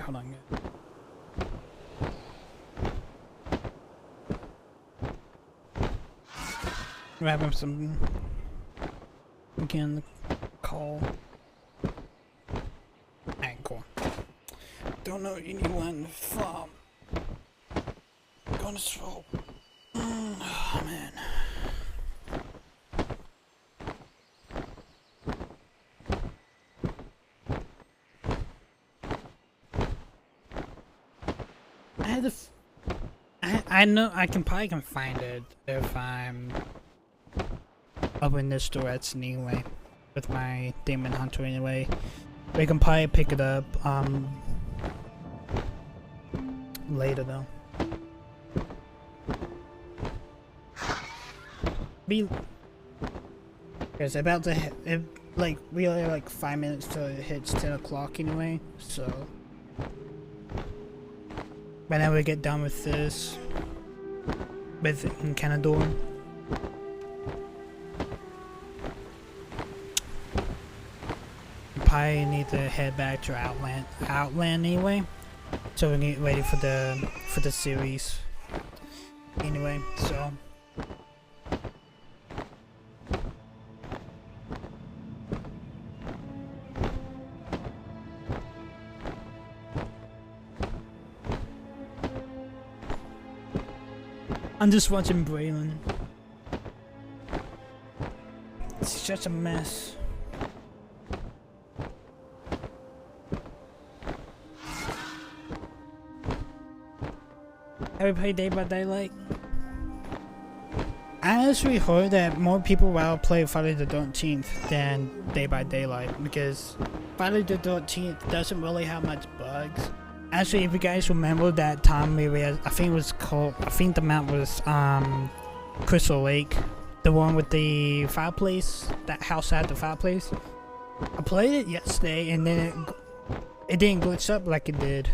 Hold on. We're having some again call. Alright, cool. Don't know anyone from gonna swap. Oh man. I know I probably can find it if I'm up in this directs anyway with my Demon Hunter anyway. We can probably pick it up later though. It's about to hit, like we only have like 5 minutes till it hits 10 o'clock anyway, so whenever we get done with this, with Kalimbor, we probably need to head back to Outland anyway, so we get ready for the series anyway. So. I'm just watching Braylon. It's such a mess. Have you played Day by Daylight? I actually heard that more people will play Friday the 13th than Day by Daylight because Friday the 13th doesn't really have much bugs. Actually, if you guys remember that time we were, I think the map was Crystal Lake, the one with the fireplace, that house had the fireplace. I played it yesterday and then it didn't glitch up like it did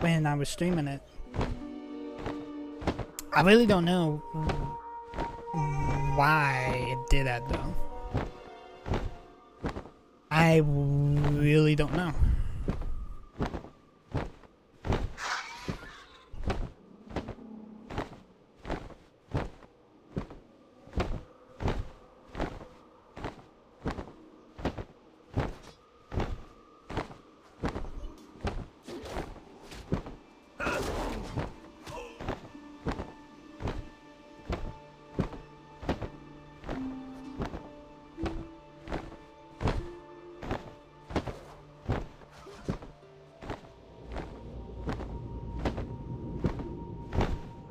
when I was streaming it. I really don't know why it did that though. I really don't know.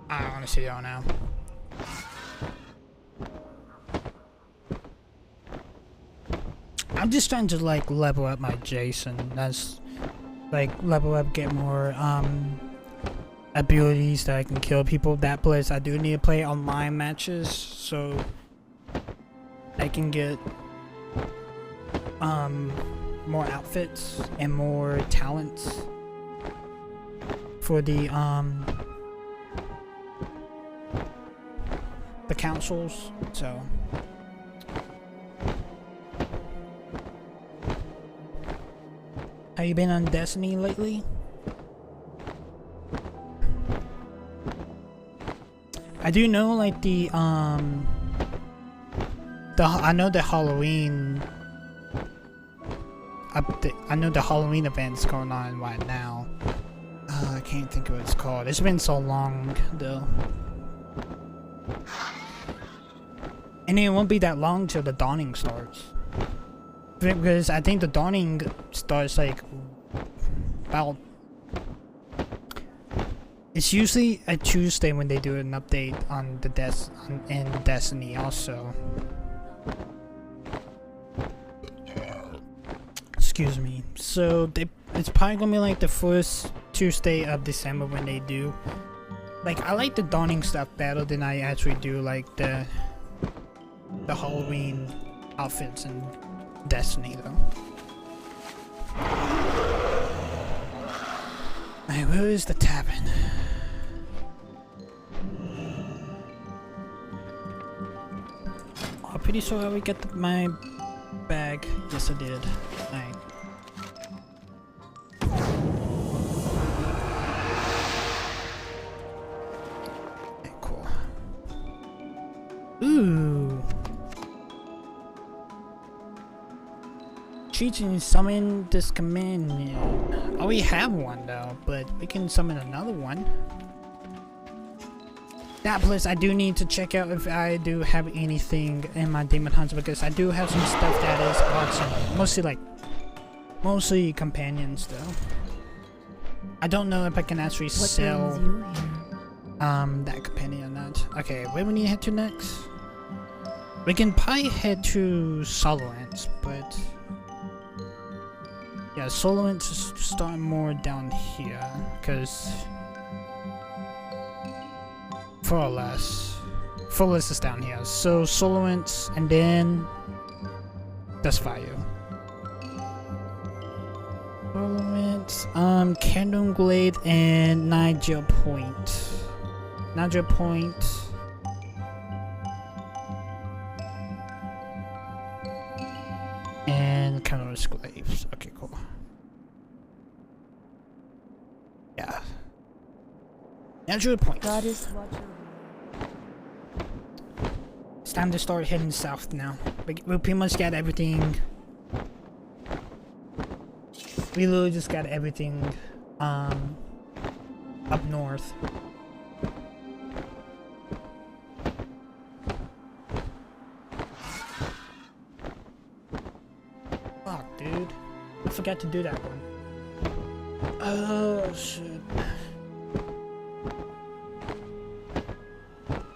I honestly don't know. I'm just trying to like level up my Jason. That's like level up, get more abilities that I can kill people. That place I do need to play online matches so I can get more outfits and more talents for the councils, so have you been on Destiny lately? I do know like the I know the Halloween I know the Halloween event's going on right now. I can't think of what it's called. It's been so long though. And it won't be that long till the dawning starts. Because I think the dawning starts like about... It's usually a Tuesday when they do an update on the in Destiny also. Excuse me. So it's probably gonna be like the first Tuesday of December when they do. Like, I like the dawning stuff better than I actually do like the Halloween outfits in Destiny though. Alright, where is the tavern? I'm pretty sure I would get my bag. Yes, I did. Alright. Okay, cool. Ooh. Cheating summon this command. Oh, we have one though, but we can summon another one. That plus I do need to check out if I do have anything in my demon hunts, because I do have some stuff that is awesome. Mostly companions though. I don't know if I can actually sell that companion or not. Okay, where we need to head to next? We can probably head to Solowance, but yeah, Solowance is starting more down here, because Fullest is down here. So Solowance and then that's Fire. Solowance, Candle Glade and Niger Point. Niger Point. And Candle's Glaives. Okay, cool. Yeah. Niger Point. Goddess watcher. It's time to start heading south now. We pretty much got everything. We literally just got everything up north. Fuck, dude. I forgot to do that one. Oh, shit.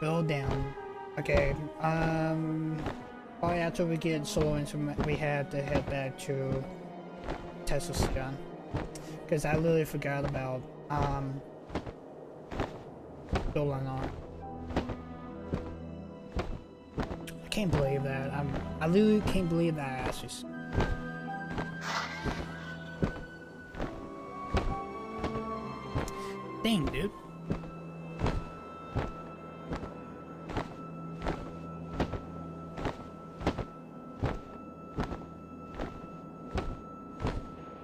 Go down. Okay, probably after we get Solowance, we had to head back to Tesla, because I literally forgot about Dolanar. I can't believe that. I literally can't believe that I actually. Dang, dude.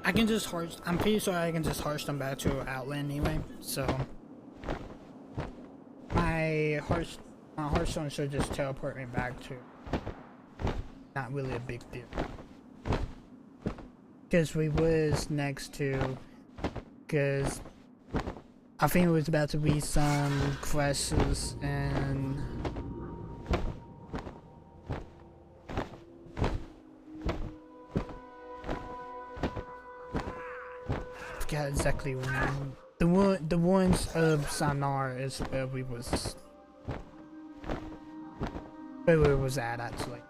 I can just I'm pretty sure I can just harsh them back to Outland anyway, so my Hearthstone should just teleport me back to not really a big deal. Because we was next to, because I think it was about to be some crashes and exactly when the ones of Sanar is where we was at actually.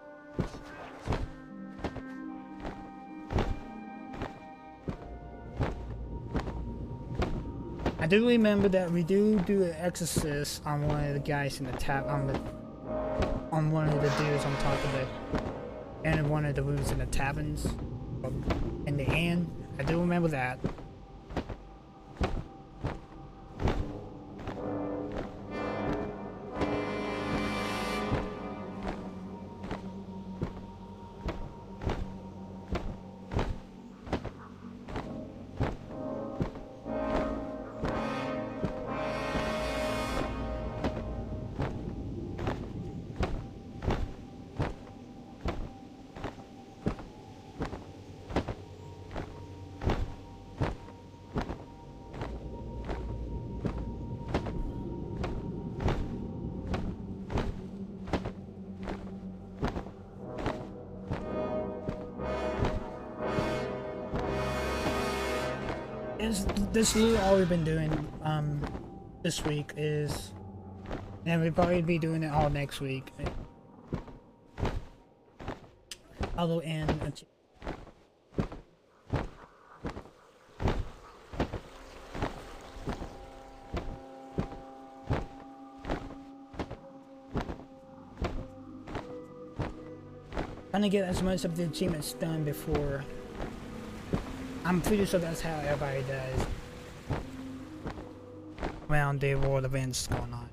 I do remember that we do an exorcist on one of the guys in the on one of the dudes on top of it, and one of the dudes in the taverns in the end. I do remember that. this is all we've been doing this week is, and we'll probably be doing it all next week. Hallow and trying to get as much of the achievements done before. I'm pretty sure that's how everybody does around the world events going on.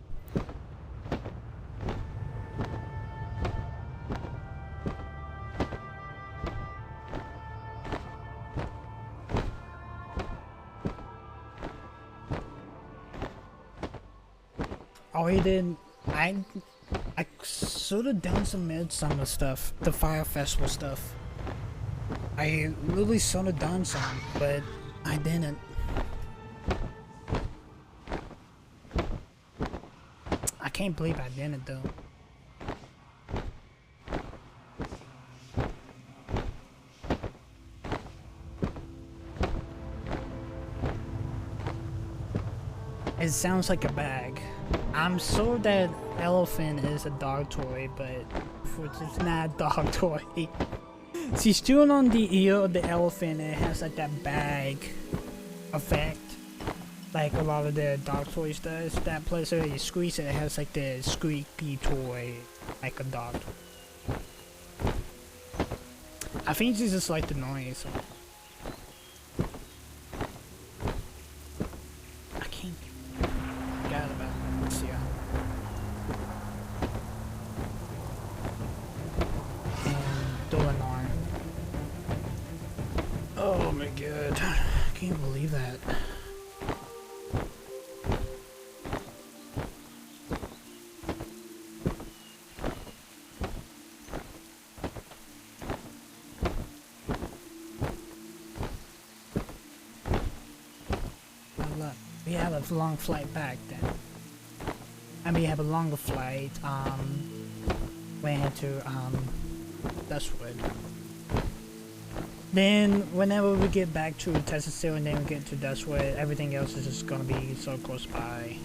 Oh, he did. I sort of done some midsummer stuff, the fire festival stuff. I literally sort of done some, but I didn't. I can't believe I didn't though. It sounds like a bag. I'm sure that elephant is a dog toy, but it's not a dog toy. She's chewing on the ear of the elephant and it has like that bag effect. Like a lot of the dog toys does. That plus when you squeeze it, it has like the squeaky toy, like a dog toy. I think she just like the noise. I can't forget about it. Let's see how. And Dolanar. Oh my god. I can't believe that. We have a long flight back then. And we have a longer flight, we head to, Dustwood. Then, whenever we get back to Texas Hill and then we get to Dustwood, everything else is just gonna be so close by.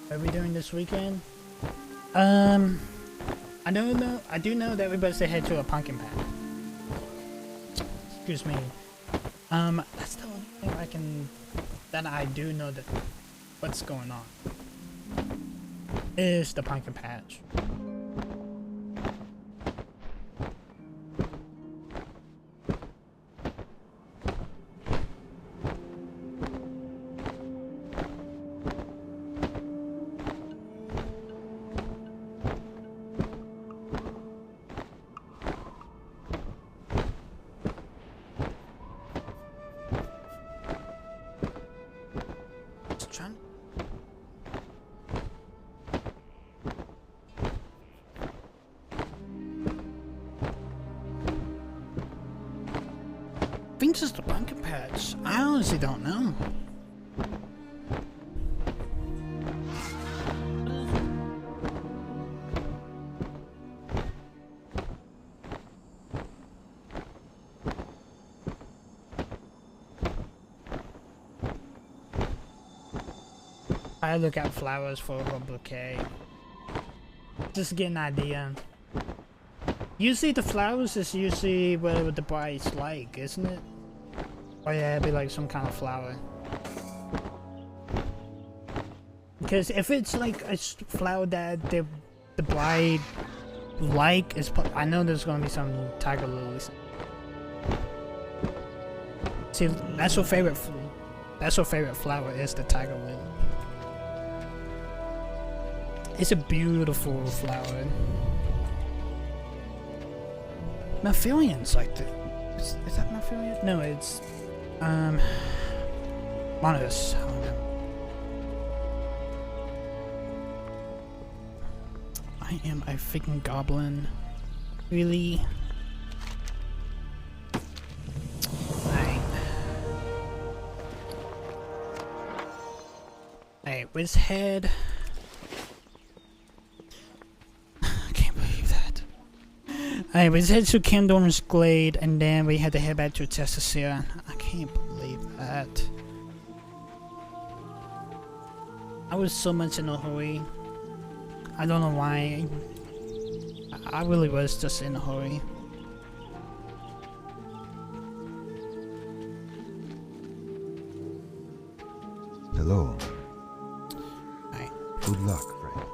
What are we doing this weekend? I don't know. I do know that everybody say head to a pumpkin patch. Excuse me. That's the only thing that I do know that what's going on is the pumpkin patch. I think it's the pumpkin patch. I honestly don't know. I look at flowers for a bouquet. Just to get an idea. Usually the flowers is usually what the bride's like, isn't it? Or yeah, it'd be like some kind of flower. Because if it's like a flower that the bride like, I know there's gonna be some tiger lilies. See, that's her favorite flower is the tiger lily. It's a beautiful flower. Maphilians like the. Is that Maphilian? No, it's Monus. I don't know. I am a freaking goblin. Really? let's head. I can't believe that. Alright, let's head to Kalimbor Glade, and then we had to head back to Tessacia. I can't believe that. I was so much in a hurry. I don't know why. I really was just in a hurry. Hello. Hi. Good luck, friend.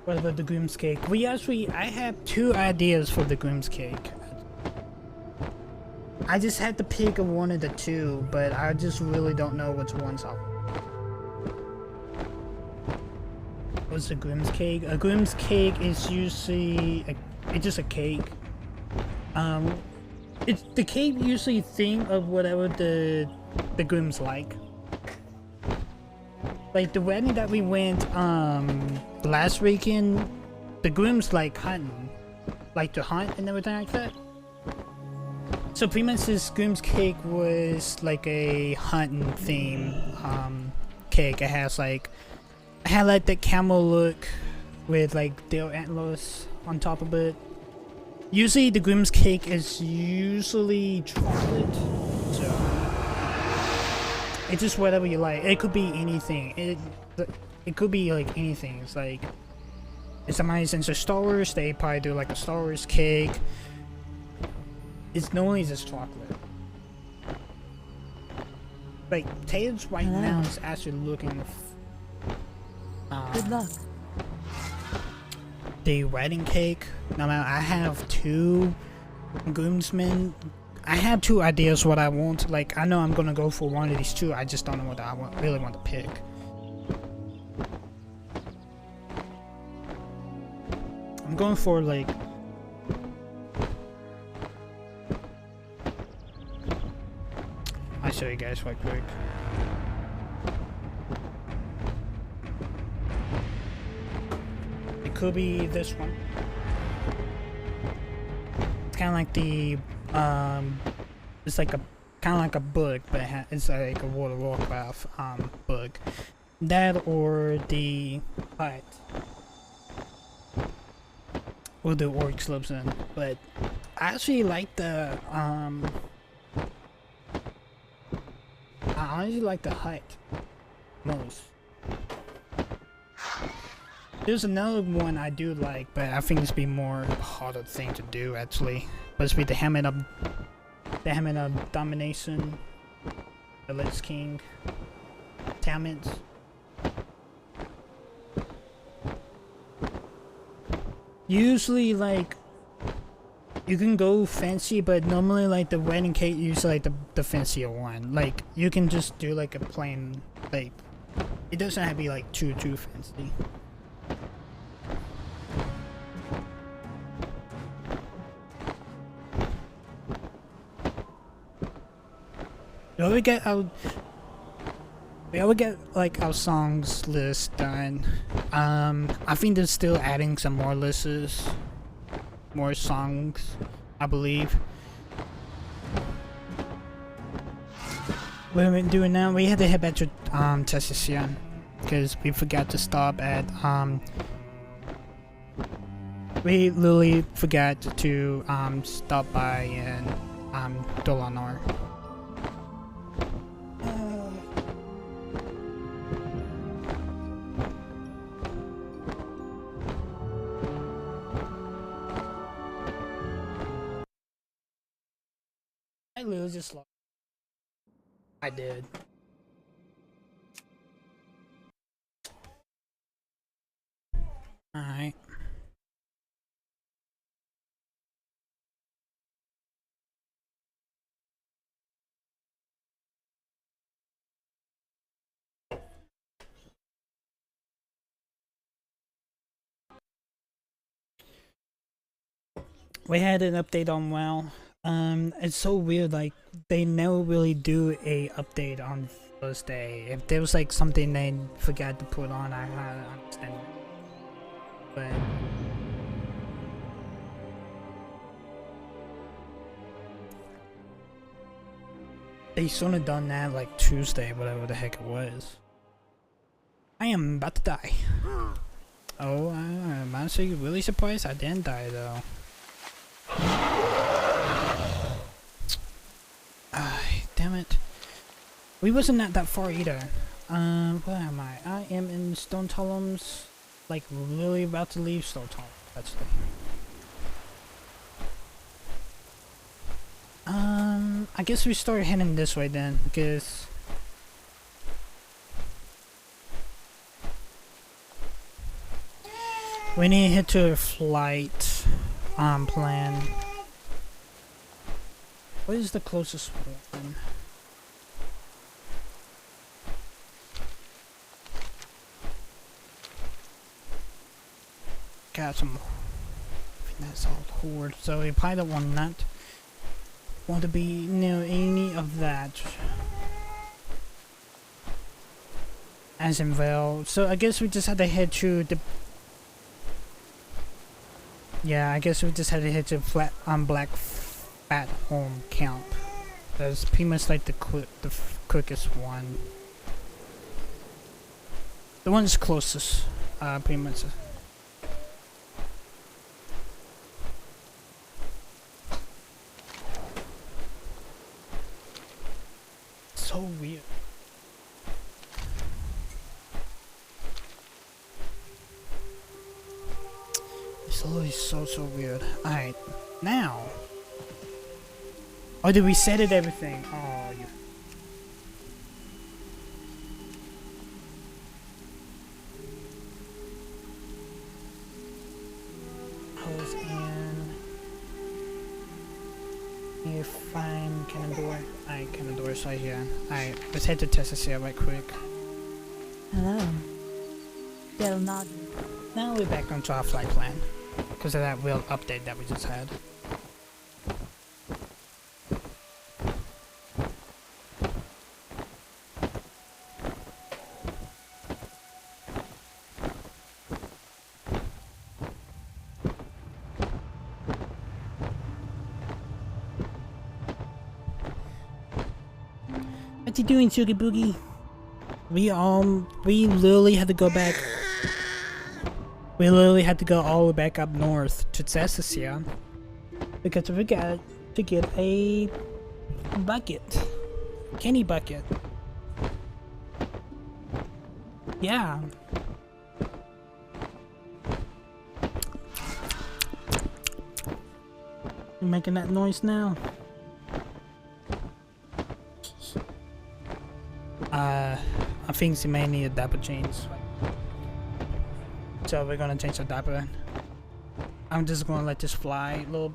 What about the Grimm's Cake? I have 2 ideas for the Grimm's Cake. I just had to pick one of the 2, but I just really don't know which ones I'll... What's a Grimm's Cake? A Grimm's Cake is usually... it's just a cake. It's the cake usually think of whatever the Grimms like. Like the wedding that we went last weekend, the Grimms like hunting, like to hunt and everything like that. So pretty much this Grimm's Cake was like a hunting theme cake. It had like the camel look with like deer antlers on top of it. Usually the Grimm's Cake is usually chocolate, so it's just whatever you like. It could be anything. It could be like anything. It's like if somebody's into Star Wars, they probably do like a Star Wars cake. It's normally just chocolate. Like Taylor's right now is actually looking. Good luck. The wedding cake. Now I have 2 groomsmen. I have 2 ideas what I want. Like I know I'm gonna go for one of these 2. I just don't know what I really want to pick. I'm going for like. I'll show you guys right quick. It could be this one. It's kind of like the it's like a kind of like a book, but it's like a World of Warcraft book. That or the hut. Or the orcs lives in, but I actually like the I honestly like the hut most. There's another one I do like, but I think it's be more harder thing to do actually. But it's be the Helmet of Domination, the Lich King, Talents. Usually like you can go fancy, but normally like the wedding cake usually like the fancier one. Like you can just do like a plain, like it doesn't have to be like too fancy. We always get like our songs list done. I think they're still adding some more lists, more songs, I believe. What we're doing now, we had to head back to Tessacia because we forgot to stop at we literally forgot to stop by in Dolanor. I literally just lost. I did. Alright. We had an update on WoW. It's so weird, like they never really do a update on Thursday. If there was like something they forgot to put on, I understand. But They should have done that like Tuesday, whatever the heck it was. I am about to die. Oh, I'm honestly really surprised I didn't die though. Damn it. We wasn't that far either. Where am I? I am in Stone Columns. Like, really about to leave Stone Columns, actually. I guess we start heading this way then, because we need to head to a flight plan. What is the closest one? Got some. That's all horde. So we probably don't want to be near any of that. As in well. So I guess we just had to head to the. Yeah, I guess we just had to head to Black Fat Home Camp. That's pretty much like the quickest one. The one that's closest, pretty much. So weird. It's always so weird. Alright, now. Oh, did we set it everything? Oh, you. Hose in. You find Kalimbor. Alright, Kalimbor, right here. Alright, let's head to Tessia right quick. Hello. Del Nod. Now we're back onto our flight plan. Because of that real update that we just had. What you doing, Sugar Boogie? We literally had to go back. We literally had to go all the way back up north to Tessia because we got to get a bucket, candy bucket. Yeah. You making that noise now? I think she may need a diaper change. So we're gonna change the diaper. I'm just gonna let this fly a little.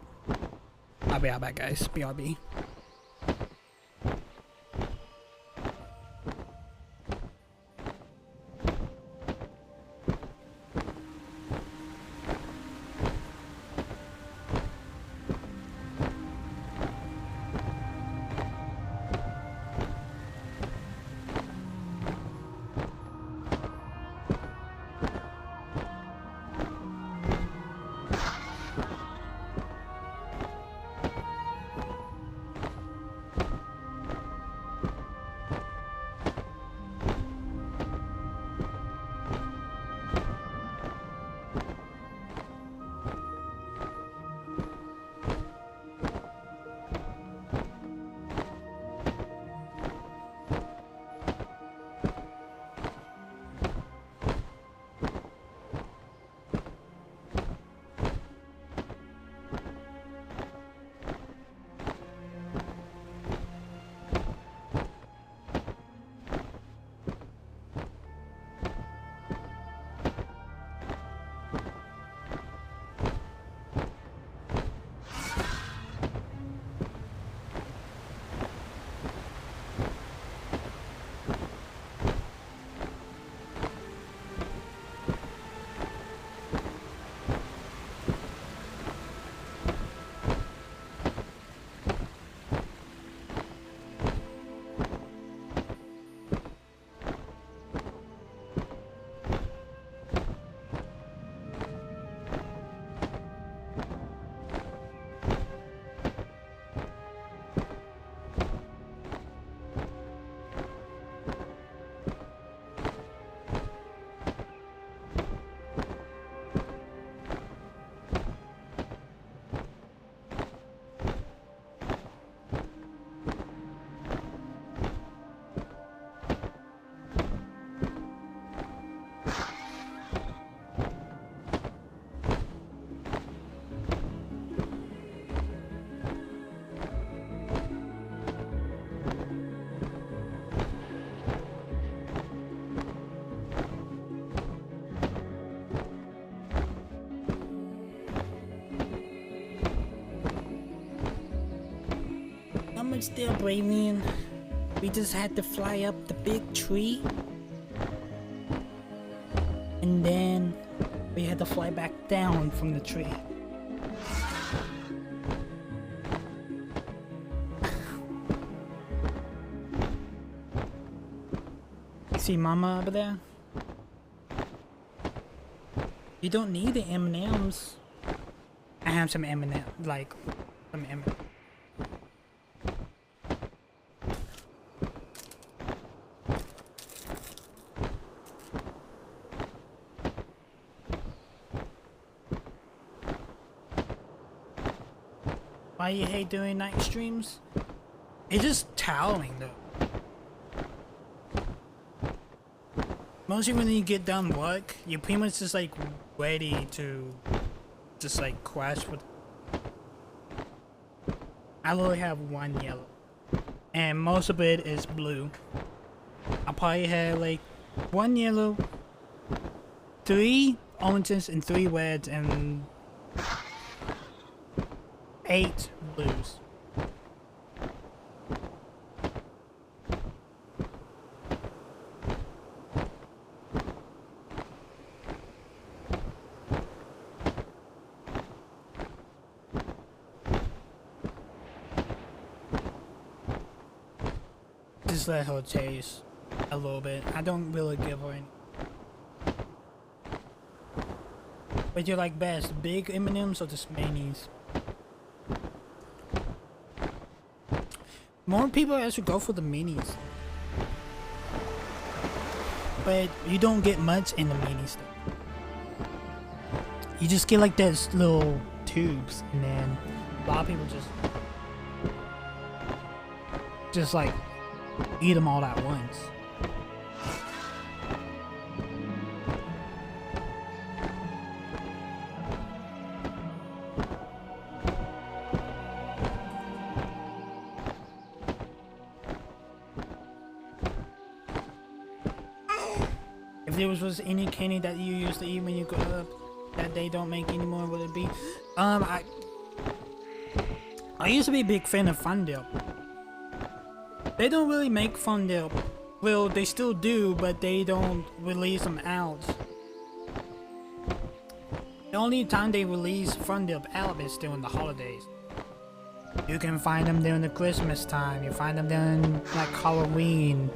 I'll be right back, guys. BRB. much there, Bravian. We just had to fly up the big tree. And then we had to fly back down from the tree. See Mama over there? You don't need the M&Ms. I have some M&M, like some M. Why you hate doing night streams? It's just tiring though. Mostly when you get done work, you're pretty much just like ready to just like crash with. I literally have one yellow, and most of it is blue. I probably have like one yellow, 3 oranges, and 3 reds, and 8 blues. Just let her chase a little bit. I don't really give her any. But you like best, big M&Ms or just minis? More people actually go for the minis. But you don't get much in the minis though. You just get like those little tubes, and then a lot of people just like eat them all at once. If there was any candy that you used to eat when you grew up that they don't make anymore, would it be? I used to be a big fan of Fun Dip. They don't really make Fun Dip. Well, they still do, but they don't release them out. The only time they release Fun Dip out is during the holidays. You can find them during the Christmas time. You find them during like Halloween,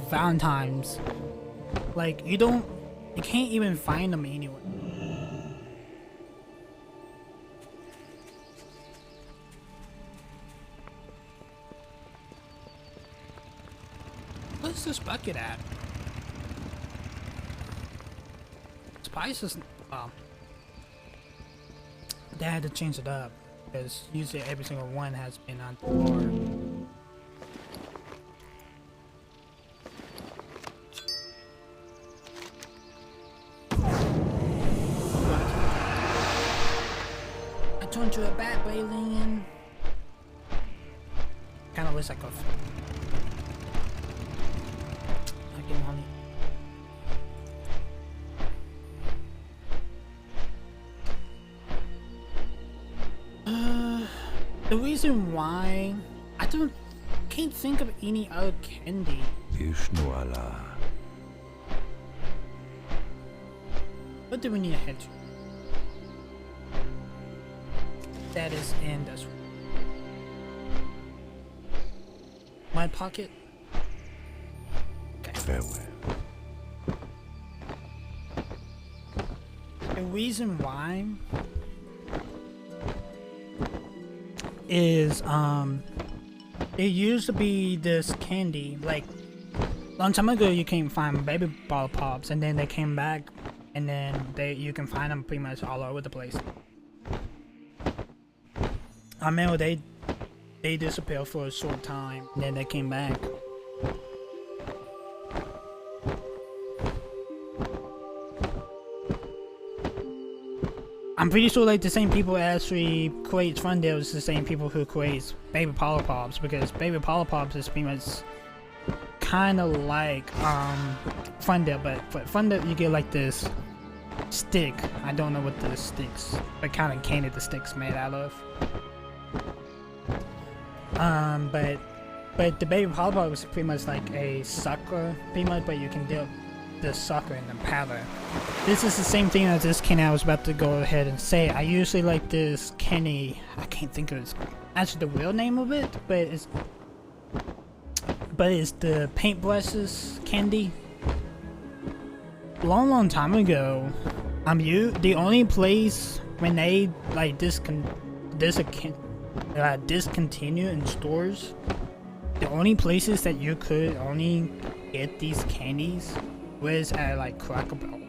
Valentine's. Like you can't even find them anywhere. Where's this bucket at? Spice is they had to change it up because usually every single one has been on the floor. I turned to a bat, Bailey. Kind of looks like a money. The reason why I can't think of any other candy. Ishnuala. What do we need to head to? That is in this one. My pocket. Farewell. The reason why is it used to be this candy like long time ago. You can't find baby ball pops, and then they came back, and then you can find them pretty much all over the place. I remember they disappeared for a short time, and then they came back. I'm pretty sure like the same people actually create Fun Dip is the same people who creates Baby Pops, because Baby Pops is pretty much kind of like Fun Dip, but for Fun Dip you get like this stick. I don't know what the sticks, what kind of candy the stick's made out of. But the baby Hallow was pretty much like a sucker, pretty much, but you can dip the sucker in the powder. This is the same thing as this candy I was about to go ahead and say. I usually like this candy, I can't think of its, actually the real name of it, but it's the paintbrushes candy. Long time ago, the only place when they like discontinue in stores, the only places that you could only get these candies was at like Cracker Barrel.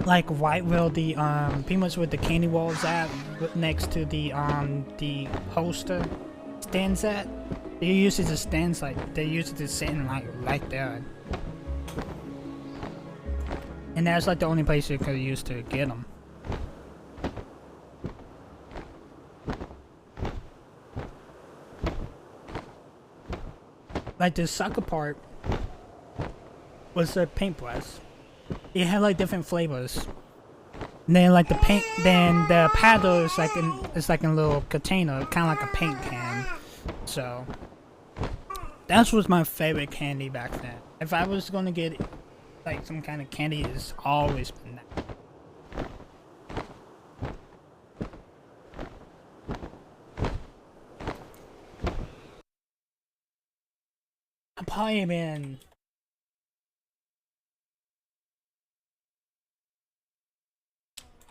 Like right where the pretty much where the candy walls at, next to the holster stands at. They usually just stands like they usually just sitting like right there. And that's like the only place you could use to get them. Like the sucker part was the paintbrush. It had like different flavors. And then like the paddle is like in a little container, kind of like a paint can. So that was my favorite candy back then. If I was gonna get like some kind of candy, it's always been that. I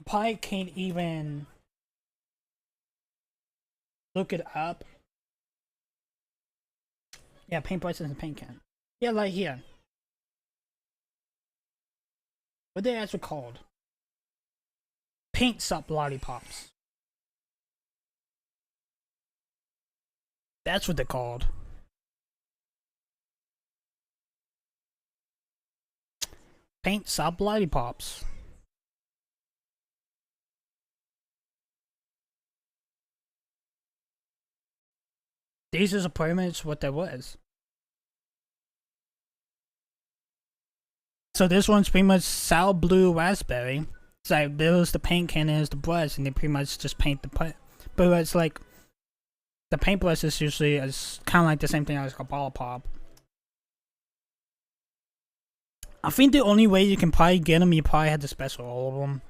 probably can't even look it up. Yeah, paintbrushes and paint can. Yeah, like here. What they actually called? Paint Sup lollipops. That's what they're called. Paint Sup lollipops. These are pretty much what that was. So this one's pretty much sour blue raspberry. It's like there was the paint can and there's the brush, and they pretty much just paint the paint. But it's like the paintbrush is usually kind of like the same thing as a ball pop. I think the only way you can probably get them, you probably had to special order them.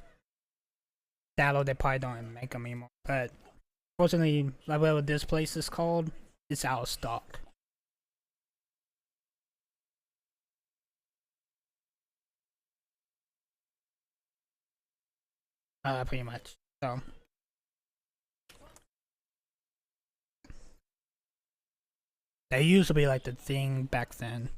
That or they probably don't make them anymore. But fortunately, like whatever this place is called, it's out of stock. Pretty much. So that used to be like the thing back then.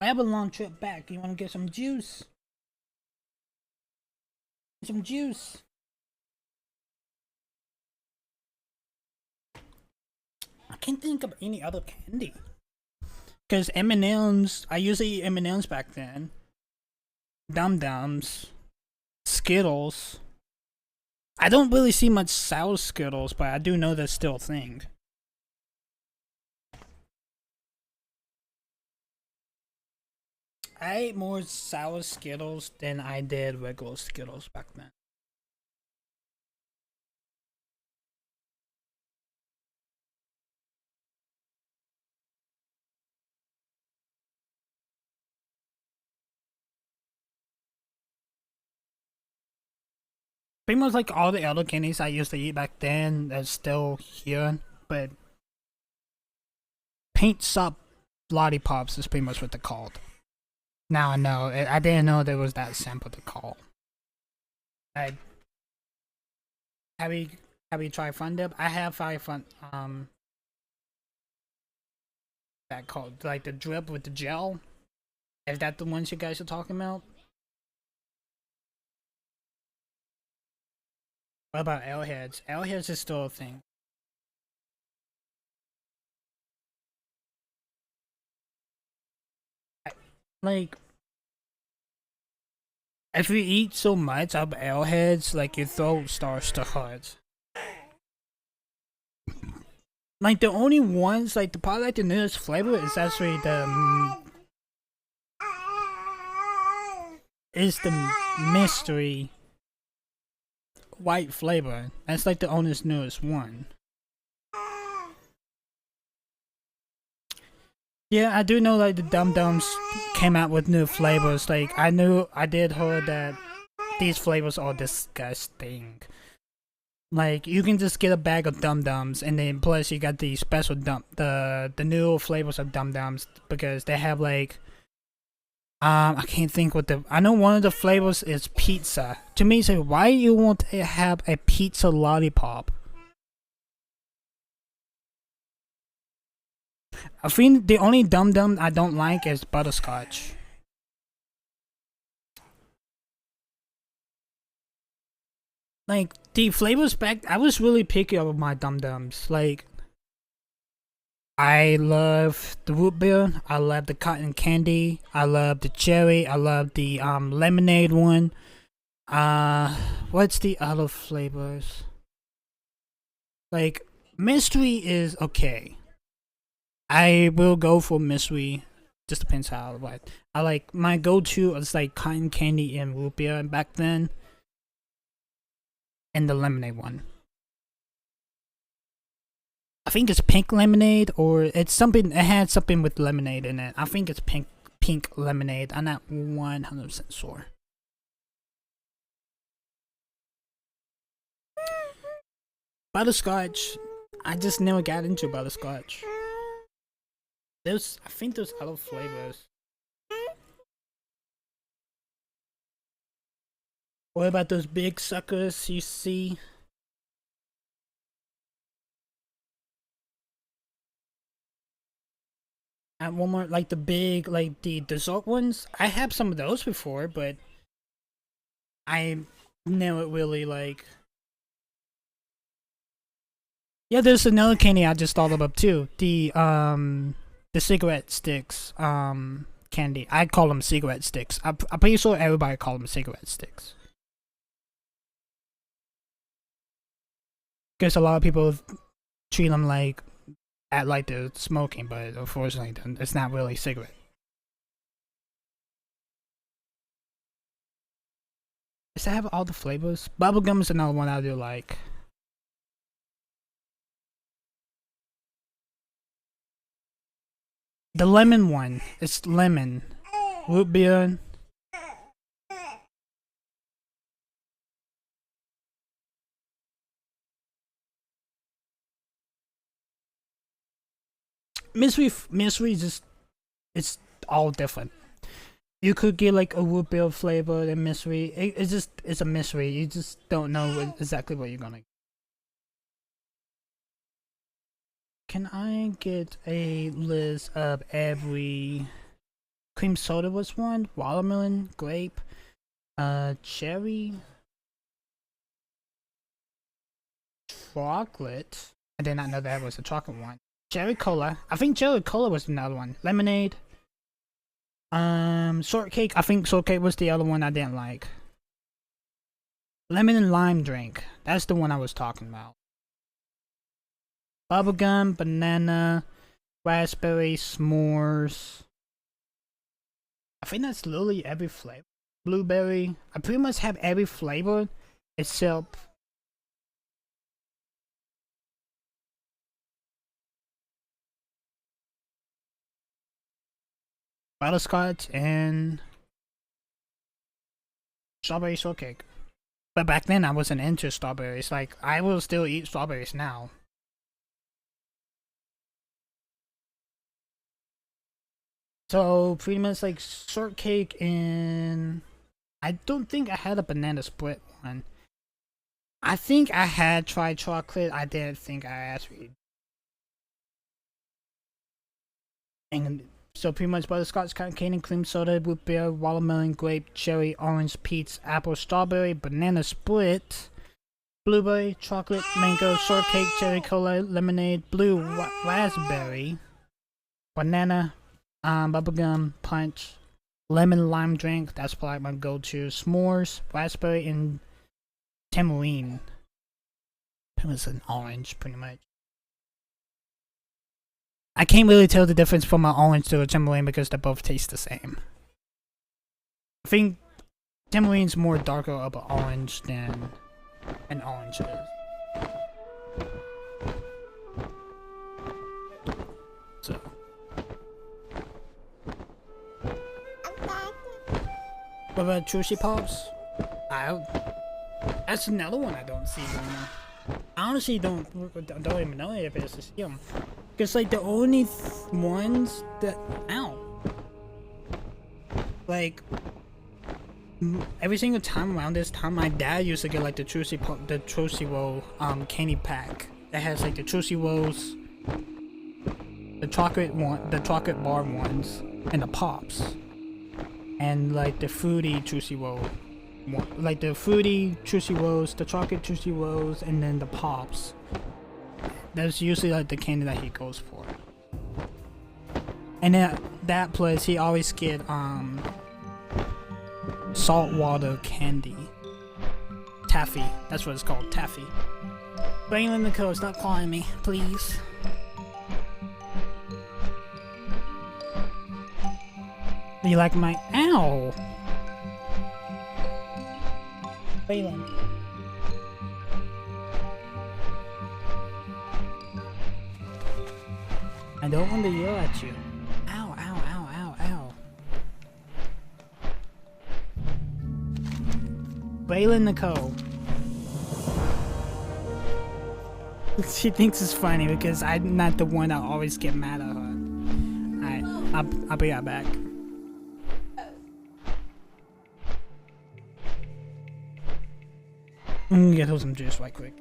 I have a long trip back. You want to get some juice? Some juice. I can't think of any other candy. Because M&M's, I usually eat M&M's back then. Dum Dums. Skittles. I don't really see much sour Skittles, but I do know that's still a thing. I ate more sour Skittles than I did regular Skittles back then. Pretty much like all the other candies I used to eat back then that's still here, but Paint Sup lollipops is pretty much what they're called. Now I know. I didn't know there was that simple to call. Have you tried Fun Dip? I have tried Fun that called like the drip with the gel. Is that the ones you guys are talking about? What about Airheads? Airheads is still a thing. Like, if you eat so much of Airheads, like your throat starts to hurt. Like the only ones, like the probably like the newest flavor is actually is the mystery white flavor. That's like the owner's newest one. Yeah, I do know like the Dum Dums came out with new flavors. Like I did heard that these flavors are disgusting. Like you can just get a bag of Dum Dums, and then plus you got the special the new flavors of Dum Dums because they have like I can't think what I know one of the flavors is pizza. To me, it's like why you want to have a pizza lollipop? I think the only Dum Dum I don't like is butterscotch. Like the flavors back, I was really picky with my Dum Dums. Like I love the root beer, I love the cotton candy, I love the cherry, I love the lemonade one. What's the other flavors? Like mystery is okay. I will go for mystery. Just depends how. But I like my go-to is like cotton candy and root beer back then, and the lemonade one. I think it's pink lemonade, or it's something. It had something with lemonade in it. I think it's pink lemonade. I'm not 100% sure. Butterscotch. I just never got into butterscotch. I think there's other flavors. What about those big suckers you see? And one more, like the big, like the dessert ones. I have some of those before, but I never really like. Yeah, there's another candy I just thought of too. The cigarette sticks, candy. I call them cigarette sticks. I'm pretty sure everybody call them cigarette sticks. Because a lot of people treat them like they're smoking, but unfortunately, it's not really cigarette. Does that have all the flavors? Bubblegum is another one I do like. The lemon one. It's lemon. Root beer. Mystery just, it's all different. You could get like a root beer flavor and mystery. It's a mystery. You just don't know exactly what you're gonna. Can I get a list of every cream soda was one? Watermelon, grape, cherry, chocolate. I did not know that was a chocolate one. Cherry cola. I think cherry cola was another one. Lemonade. Shortcake. I think shortcake was the other one I didn't like. Lemon and lime drink. That's the one I was talking about. Bubblegum, banana, raspberry, s'mores. I think that's literally every flavor. Blueberry. I pretty much have every flavor except butterscotch and strawberry shortcake. But back then I wasn't into strawberries. Like I will still eat strawberries now. So pretty much like shortcake, and I don't think I had a banana split one. I think I had tried chocolate. I didn't think I actually. And so pretty much butterscotch, cotton candy, cream soda, root beer, watermelon, grape, cherry, orange, peach, apple, strawberry, banana split, blueberry, chocolate, mango, shortcake, cherry cola, lemonade, blue raspberry, banana, bubblegum, punch, lemon lime drink. That's probably my go-to. S'mores, raspberry, and tamarind. It was an orange, pretty much. I can't really tell the difference from an orange to a tamarind because they both taste the same. I think Tamarine's more darker of an orange than an orange is. So. What about Chushy Pops? That's another one I don't see anymore. I honestly don't even know if it's to see them. Cause like the only ones that like every single time around this time, my dad used to get like the Chushy Roll candy pack that has like the Chushy Rolls, the chocolate bar ones, and the pops, and like the fruity Chushy Roll. Like the fruity Chushy Rolls, the chocolate Chushy Rolls, and then the pops. That's usually like the candy that he goes for. And then that plus he always get saltwater candy. Taffy. That's what it's called, taffy. Braylon Nicole, stop calling me, please. You like my ow? Braylon. I don't want to yell at you. Ow, ow, ow, ow, ow. Braylon Nicole. She thinks it's funny because I'm not the one that always get mad at her. Alright, I'll be right back. I'm gonna get her some juice right quick.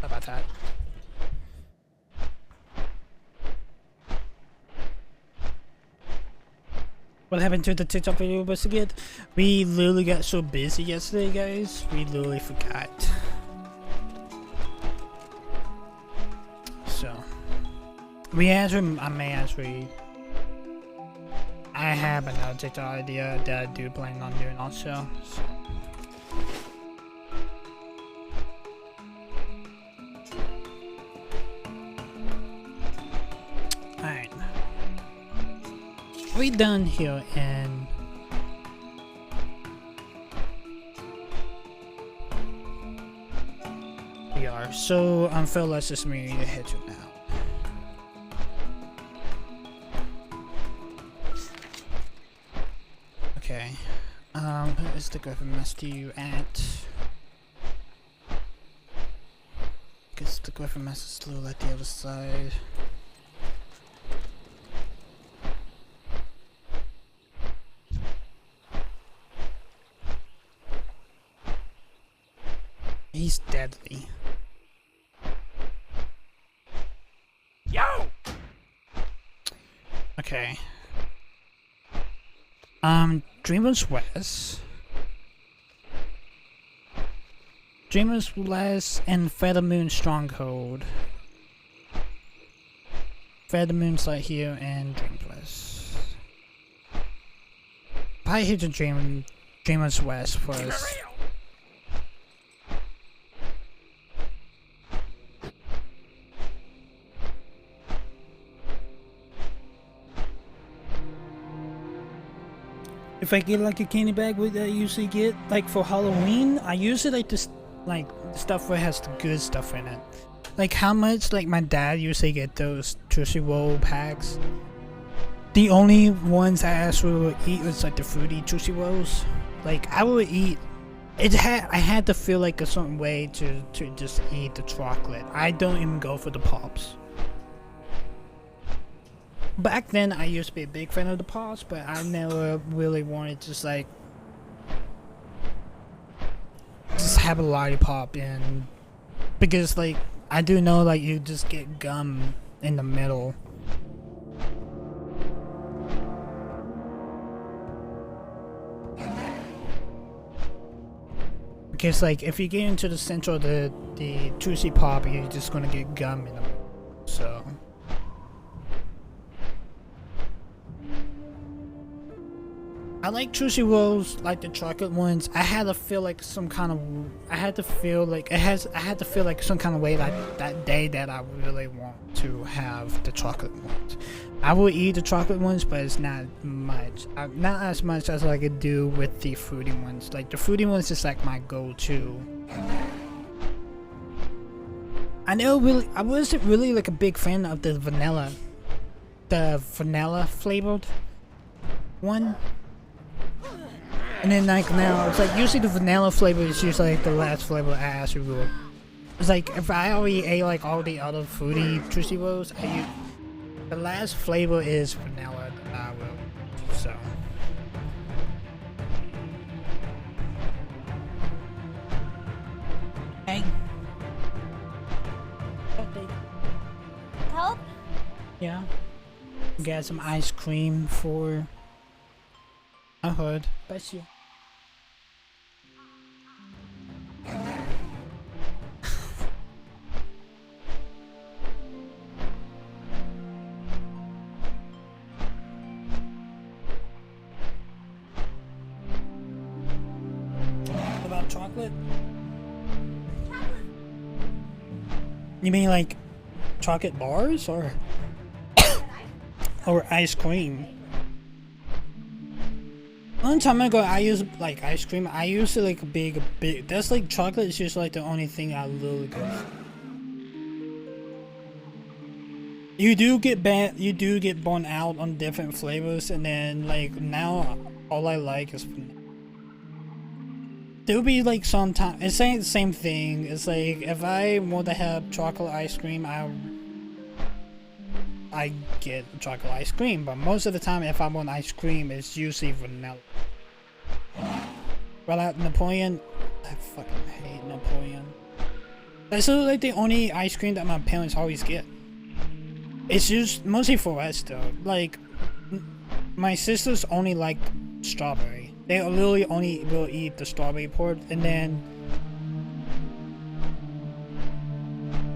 About that. What happened to the TikTok video was again? We literally got so busy yesterday, guys. We literally forgot. So I have another TikTok idea that I do plan on doing also. So. We done here and we are. So fellas, it's me to head to now. Okay. Where is the Griffin Master you at? Guess the Griffin Master's still at the other side. he's deadly. Yo! Okay. Dreamers West. Dreamers West and Feather Moon Stronghold. Feather Moon's right here and Dreamers West. Probably hit the Dreamers West first. If I get like a candy bag that I usually get like for Halloween, I usually like this like stuff where it has the good stuff in it. Like how much like my dad usually get those Tootsie Roll packs. The only ones I actually would eat was like the fruity Tootsie Rolls. Like I would eat I had to feel like a certain way to just eat the chocolate. I don't even go for the pops. Back then, I used to be a big fan of the pops, but I never really wanted to just like have a lollipop in, because like I do know like you just get gum in the middle. Because like if you get into the center of the Tootsie Pop, you're just gonna get gum in the middle. So. I like Tootsie Rolls, like the chocolate ones. I had to feel like some kind of some kind of way like that day that I really want to have the chocolate ones. I will eat the chocolate ones, but it's not much. Not as much as I could do with the fruity ones. Like the fruity ones is like my go-to. I wasn't really like a big fan of the vanilla flavored one. And then like now, it's like usually the vanilla flavor is usually like the last flavor I ask you. It's like if I already ate like all the other fruity Tootsie Rolls, the last flavor is vanilla that I will. So. Hey. Help? Yeah. Got some ice cream for. I heard. Bless you. What about chocolate? You mean like chocolate bars or or ice cream? One time ago, I used like ice cream. I used to like a big. That's like chocolate is just like the only thing I literally go for. You do get burnt out on different flavors, and then like now all I like is. There'll be like sometimes it's saying the same thing. It's like if I want to have chocolate ice cream, I get chocolate ice cream, but most of the time if I want ice cream, it's usually vanilla. But Napoleon, I fucking hate Napoleon. That's like the only ice cream that my parents always get. It's just mostly for us though. Like, my sisters only like strawberry. They literally only will eat the strawberry part, and then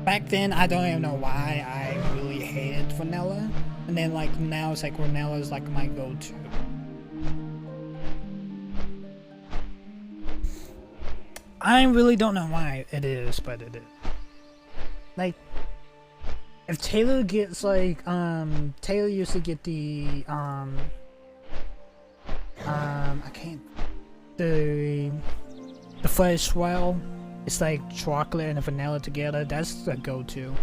back then I don't even know why I really hated vanilla, and then like now it's like vanilla is like my go-to. I really don't know why it is, but it is. Like, if Taylor gets like Taylor used to get the I can't the fresh swell. It's like chocolate and vanilla together. That's the go-to.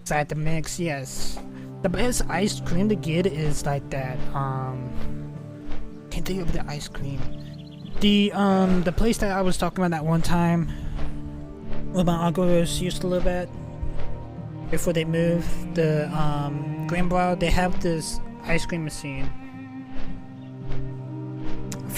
Is that the mix? Yes. The best ice cream to get is like that. Can't think of the ice cream. The place that I was talking about that one time, where my uncles used to live at before they moved, the Greenbrier. They have this ice cream machine.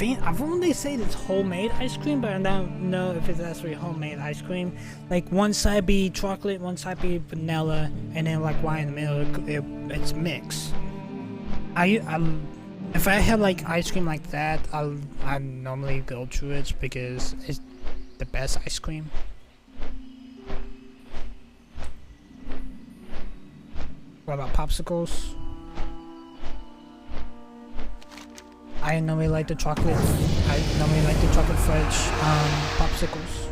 think I want to say it's homemade ice cream, but I don't know if it's actually homemade ice cream. Like one side be chocolate, one side be vanilla, and then like wine in the middle. It's mixed. If I had like ice cream like that, I normally go to it because it's the best ice cream. What about popsicles? I normally like the chocolate. I normally like the chocolate fudge popsicles.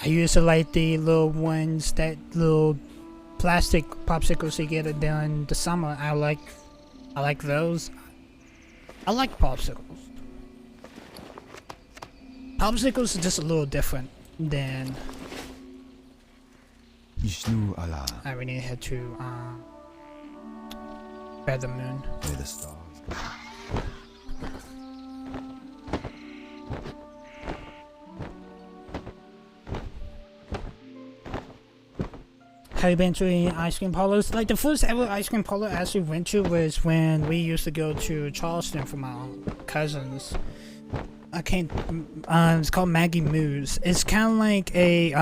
I used to like the little ones, that little plastic popsicles you get it during the summer. I like those. I like popsicles. Popsicles are just a little different than. Ishnu Allah, I really had to bear the moon. where the stars go. Have you been to any ice cream parlors? Like the first ever ice cream parlor I actually went to was when we used to go to Charleston for my cousins. I can't. It's called Maggie Moo's. It's kind of like a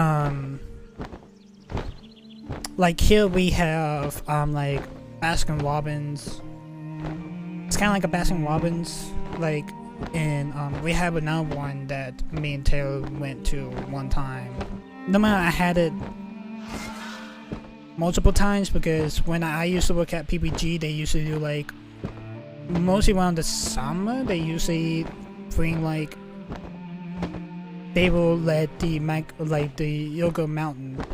like here we have like Baskin Robbins. It's kind of like a Baskin Robbins, like, and we have another one that me and Taylor went to one time. No matter I had it multiple times because when I used to work at PPG, they used to do like mostly around the summer. They usually bring like they will let the Yoga Mountain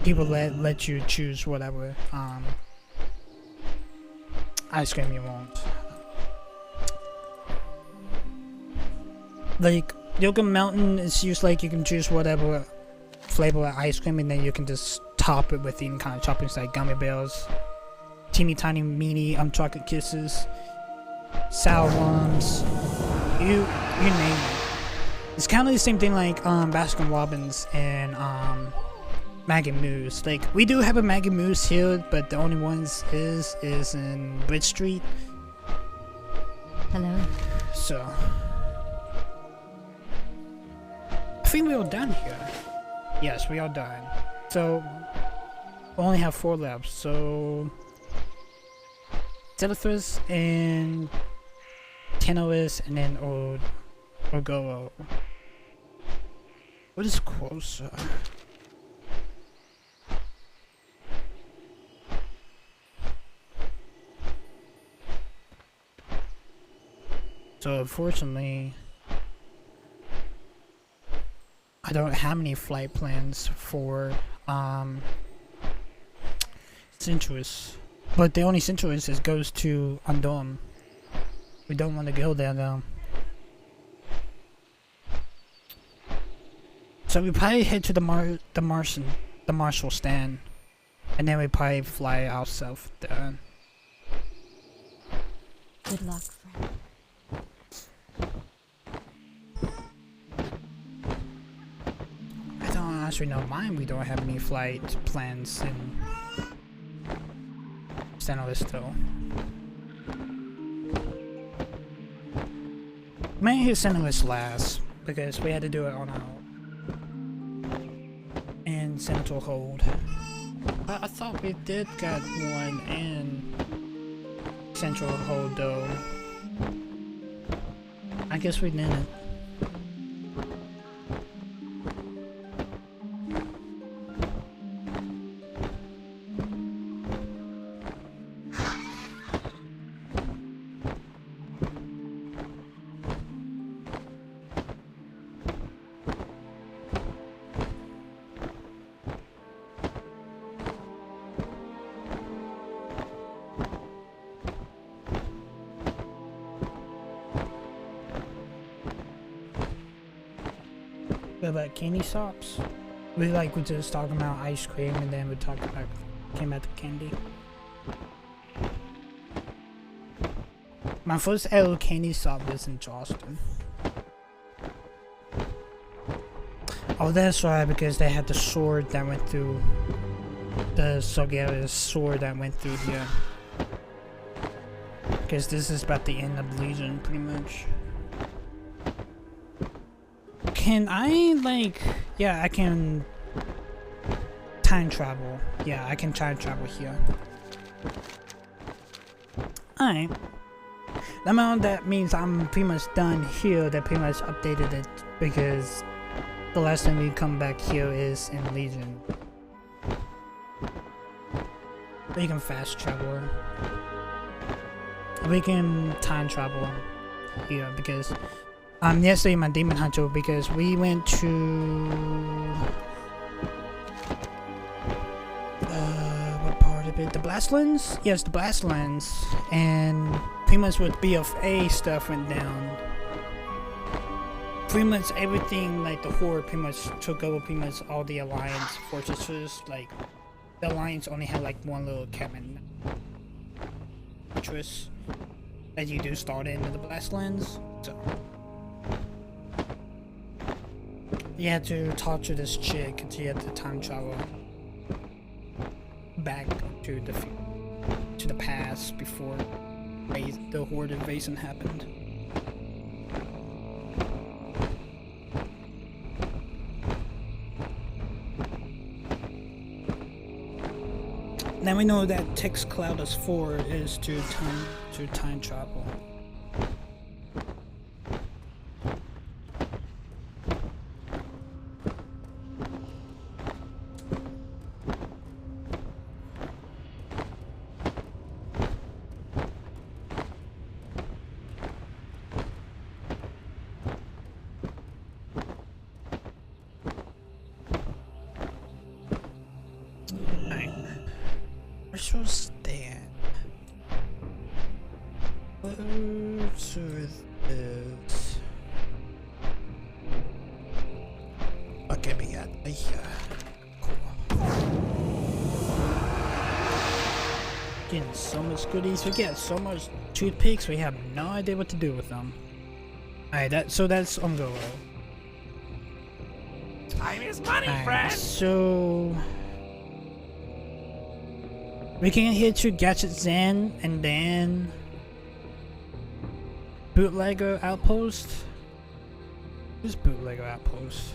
people let you choose whatever ice cream you want. Like Yoga Mountain is used like you can choose whatever flavor of ice cream and then you can just top it with any kind of toppings like gummy bears, teeny tiny mini chocolate kisses, sour ones, you name it. It's kind of the same thing like Baskin Robbins and Maggie Moo's. Like we do have a Maggie Moo's here, but the only ones is in Bridge Street. Hello. So I think we're all done here. Yes, we are done. So we only have 4 left. So Zelithris and Tenois and then Orgoro. What is closer? So unfortunately, I don't have any flight plans for Centuous. But the only Centuous goes to Undom. We don't want to go there though. So we probably head to the Marshall stand, and then we probably fly out south there. Good luck, friend. I don't actually know mine. We don't have any flight plans in San Luis though. May hit San Luis last because we had to do it on our in Central Hold. I thought we did get one in Central Hold though. I guess we didn't. What about candy shops? We just talking about ice cream and then we came back to candy. My first ever candy shop was in Charleston. Oh, that's right, because they had the sword that went through the Solgarius sword that went through here. Because this is about the end of Legion, pretty much. Can I, like... Yeah, I can... time travel. Yeah, I can time travel here. Alright. That means I'm pretty much done here. That pretty much updated it. Because the last time we come back here is in Legion. We can fast travel. We can time travel here because yesterday my demon hunter, because we went to what part of it? The Blastlands? Yes, the Blastlands, and pretty much with BFA stuff went down. Pretty much everything, like the Horde pretty much took over pretty much all the Alliance fortresses. Like the Alliance only had like one little cabin fortress that you do start into the Blastlands. So you had to talk to this chick and you had to time travel back to the past before the Horde invasion happened. Now we know that Text Cloudus 4 is to time travel. We're supposed to stand. What's with this? Okay, we got here. Cool. Getting so much goodies. We get so much toothpicks. We have no idea what to do with them. Alright, that's on go. Time is money, friend. So we can hit to Gadget Zen and then Bootlegger Outpost. Who's Bootlegger Outpost?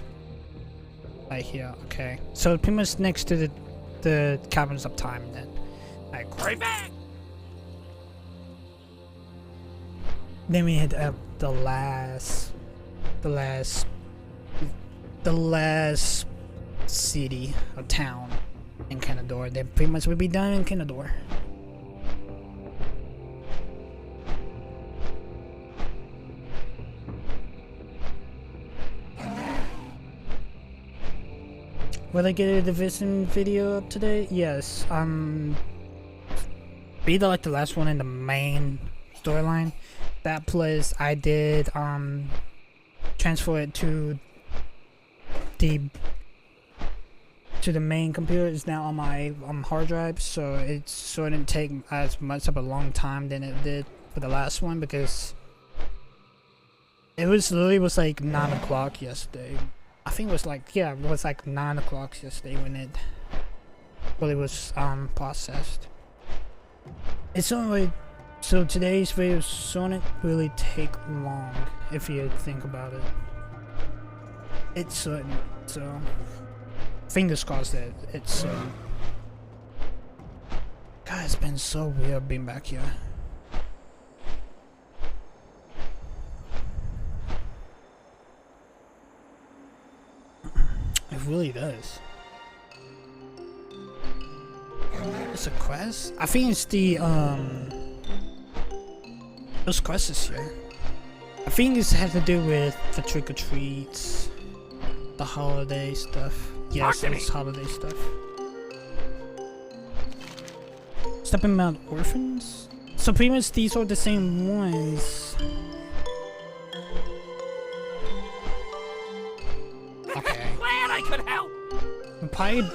Right here, okay. So pretty much next to the Caverns of Time then. Alright, cool. Right back. Then we hit up the last city or town in Kalimbor. Then pretty much we'll be done in Kalimbor. Will I get a division video up today? Yes. Be like the last one in the main storyline. That plus I did transfer it to the main computer. Is now on my hard drive, so it didn't take as much of a long time than it did for the last one, because it was like 9 o'clock yesterday. I think it was like, yeah, it was like 9 o'clock yesterday when it really was processed. It's only so today's video shouldn't really take long if you think about it. It shouldn't, so fingers crossed that it's God, it's been so weird being back here. It really does. It's a quest? I think it's the those quests here. I think this has to do with the trick-or-treats, the holiday stuff. Yes, it's holiday stuff. Stepping Mount Orphans? So pretty much these are the same ones. Okay. Glad I could help. Probably,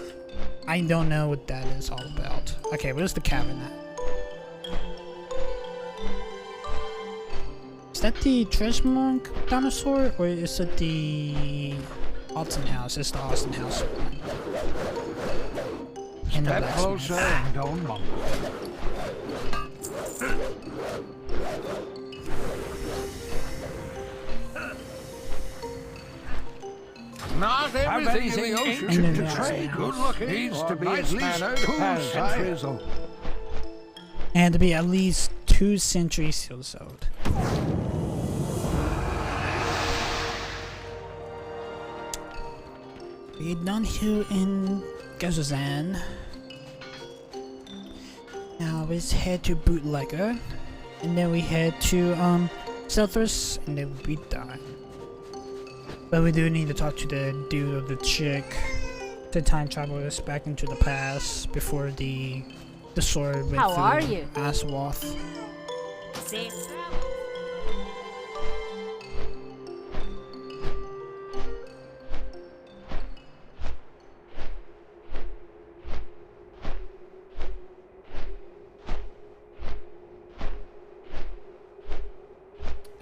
I don't know what that is all about. Okay, where's the cabin at? Is that the Treasure dinosaur, or is it the Austin house? It's the Austin house. and the Step blacksmith. closer and don't mumble. Not everything in the ocean And then to there's trade the good house. looking needs to be at least 2 centuries old. And to be at least 2 centuries old. We're done here in Gazozan. Now let's head to Bootlegger. And then we head to Selthus, and then we'll be done. But we do need to talk to the dude or the chick, the time travelers back into the past before the sword went How through are you? Aswath. Safe travel.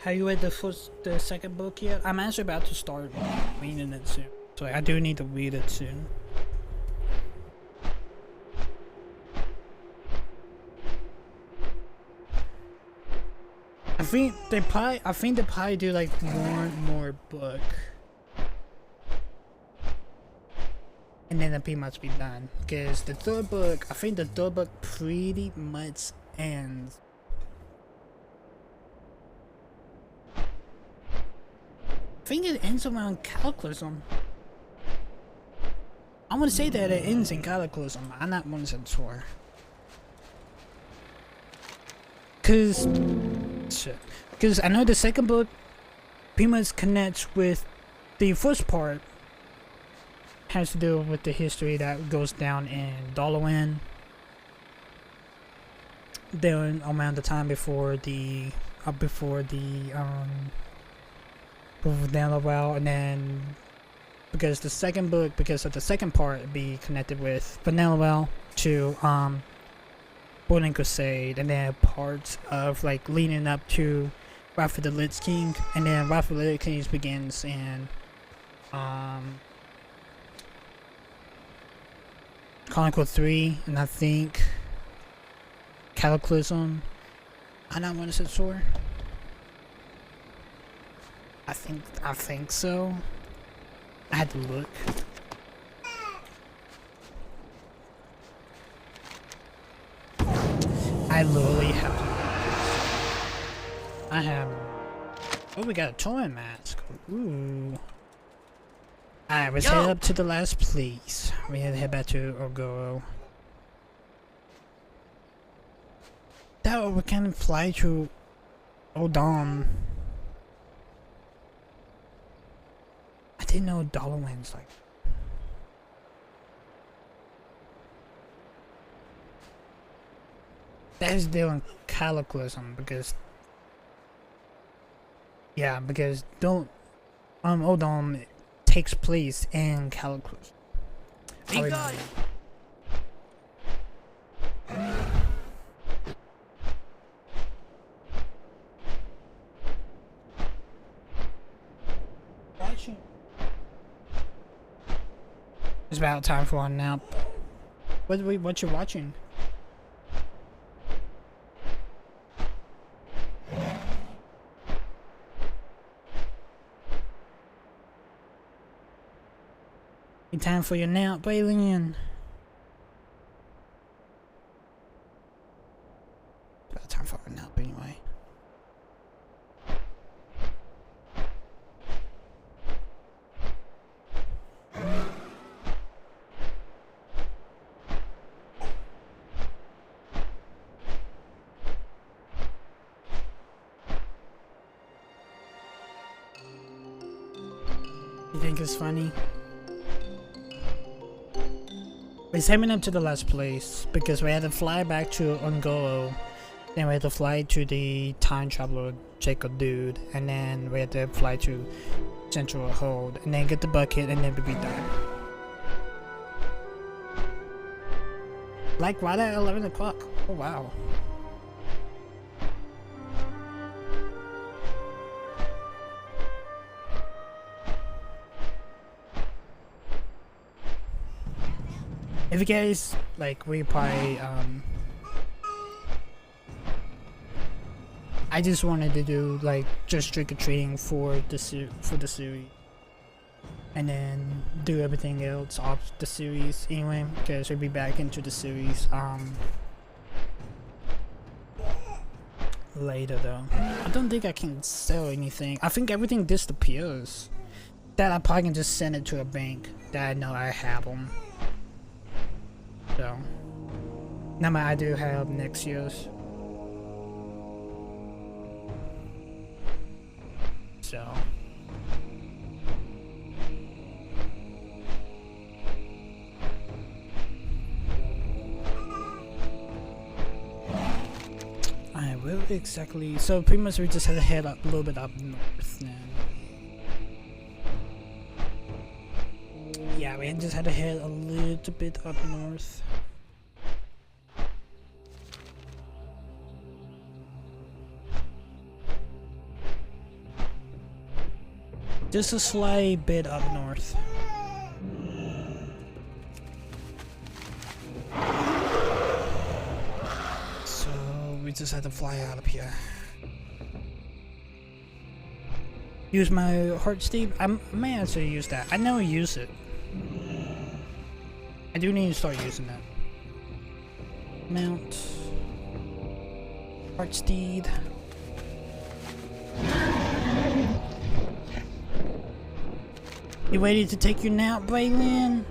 Have you read the second book yet? I'm actually about to start reading it soon, so I do need to read it soon. I think they probably do like more book, and then it'll pretty much be done. Because the third book, I think the third book pretty much ends. I think it ends around Cataclysm. I want to say that it ends in Cataclysm. I'm not 100% sure. Cause I know the second book pretty much connects with the first part. Has to do with the history that goes down in Dalaran. Then around the time before Vanillawell, and then because the second book, because of the second part, be connected with Vanillawell to Burning Crusade, and then parts of like leading up to Wrath of the Lich King, and then Wrath of the Lich King begins in Chronicle 3, and I think Cataclysm. I'm not 100% sure. I think so. I had to look. I literally have to look. I have. Oh, we got a toy mask. Ooh. Alright, let's head up to the last place. We had to head back to Orgoro. That we can fly to Odom. I didn't know Dalaran's like. That is doing Cataclysm because. Yeah, because Odom takes place in Cataclysm. It's about time for a nap. What you watching? It's time for your nap, Alien. About time for a nap anyway. You think it's funny? We're heading up to the last place because we had to fly back to Ungolo, then we had to fly to the time traveler Jacob dude, and then we had to fly to Central Hold, and then get the bucket, and then we'd be done. Like right at 11 o'clock. Oh wow. If you guys like, we probably I just wanted to do like just trick-or-treating for the series, and then do everything else off the series anyway, because we'll be back into the series later though. I don't think I can sell anything. I think everything disappears. That I probably can just send it to a bank that I know I have them. So, now I do have next year's. So. Alright, where exactly? So pretty much we just had to head up a little bit up north now. Yeah, we just had to head a little bit up north. Just a slight bit up north. So we just had to fly out of here. Use my heart steed? I may actually use that. I never use it. I do need to start using that. Mount. Heart steed. You ready to take your nap, Braylon?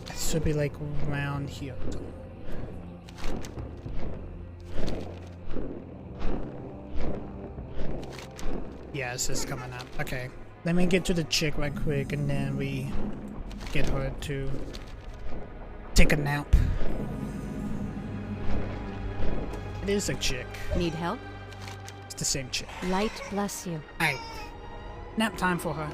It should be like around here. Yeah, it's just coming up. Okay, let me get to the chick right quick, and then we get her to take a nap. It is a chick. Need help? It's the same chick. Light bless you. Alright, nap time for her.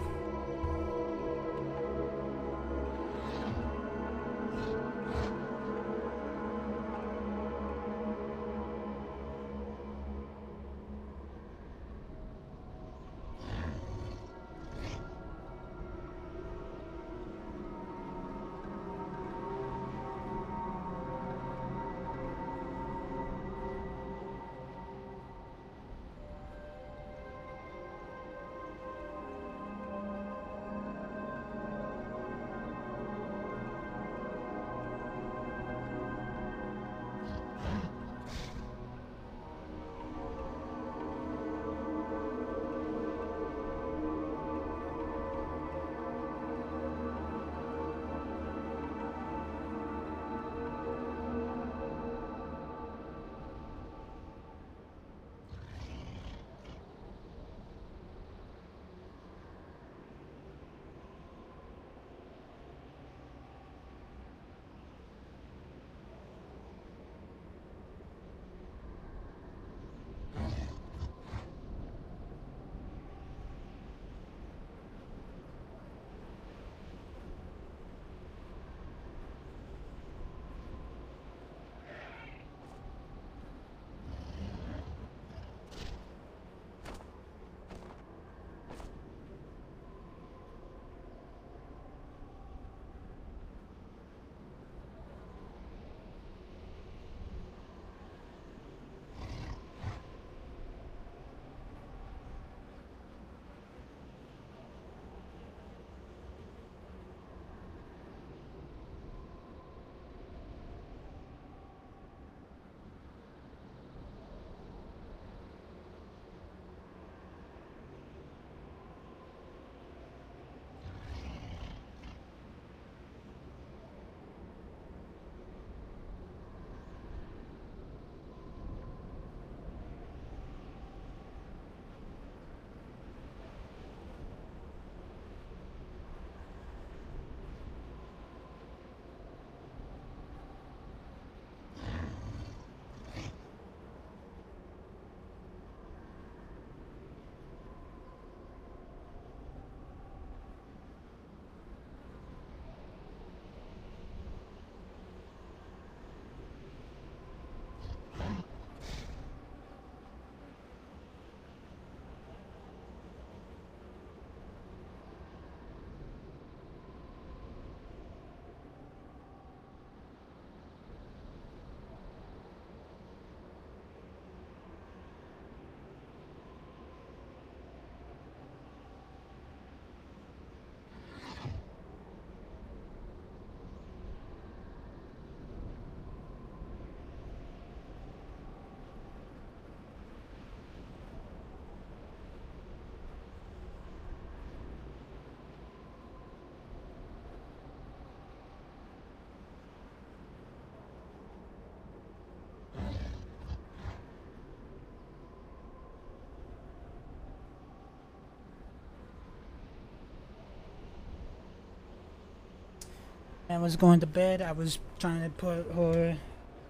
I was going to bed. I was trying to put her.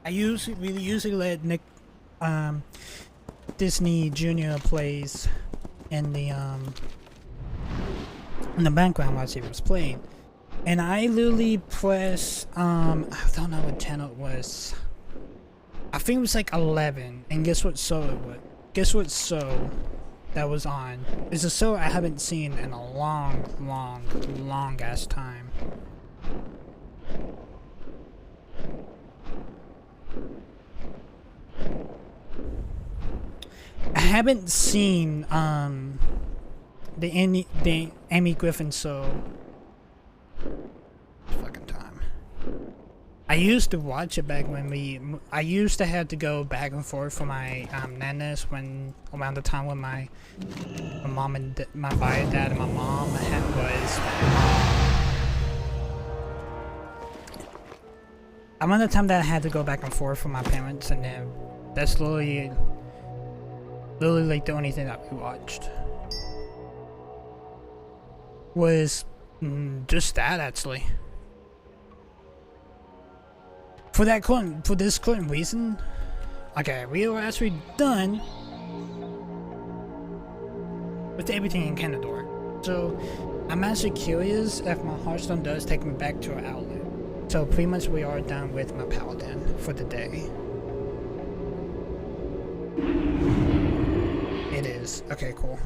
I usually let Nick, Disney Junior plays in the background while she was playing, and I literally pressed I don't know what channel it was. I think it was like 11, and guess what show it was? Guess what show that was on? It's a show I haven't seen in a long ass time. I haven't seen the Amy Griffin show. Fucking time. I used to watch it back when I used to have to go back and forth for my nanas when around the time when my mom and my bio dad and my mom was. Around the time that I had to go back and forth for my parents, and then that's literally like the only thing that we watched was just that, actually. For this current reason, okay, we were actually done with everything in Kalimbor. So I'm actually curious if my Hearthstone does take me back to our outlet. So pretty much we are done with my Paladin for the day. It is. Okay, cool.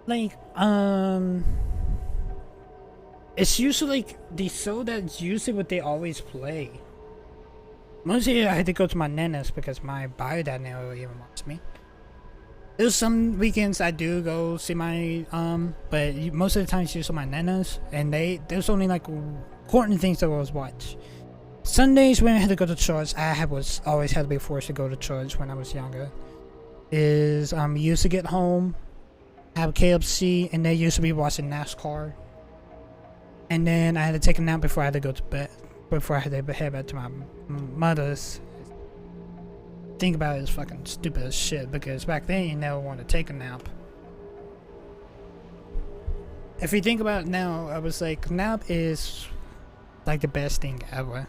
Like, it's usually like the show that's usually what they always play. Mostly I had to go to my nanas because my bio dad never even wants me. There's some weekends I do go see my but most of the time it's usually my nanas, and there's only like important things that I always watch. Sundays when I had to go to church, was always had to be forced to go to church when I was younger. Is used to get home, have KFC, and they used to be watching NASCAR. And then I had to take a nap before I had to go to bed. Before I had to head back to my mother's. Think about it, it's fucking stupid as shit, because back then you never want to take a nap. If you think about it now, I was like, nap is like the best thing ever.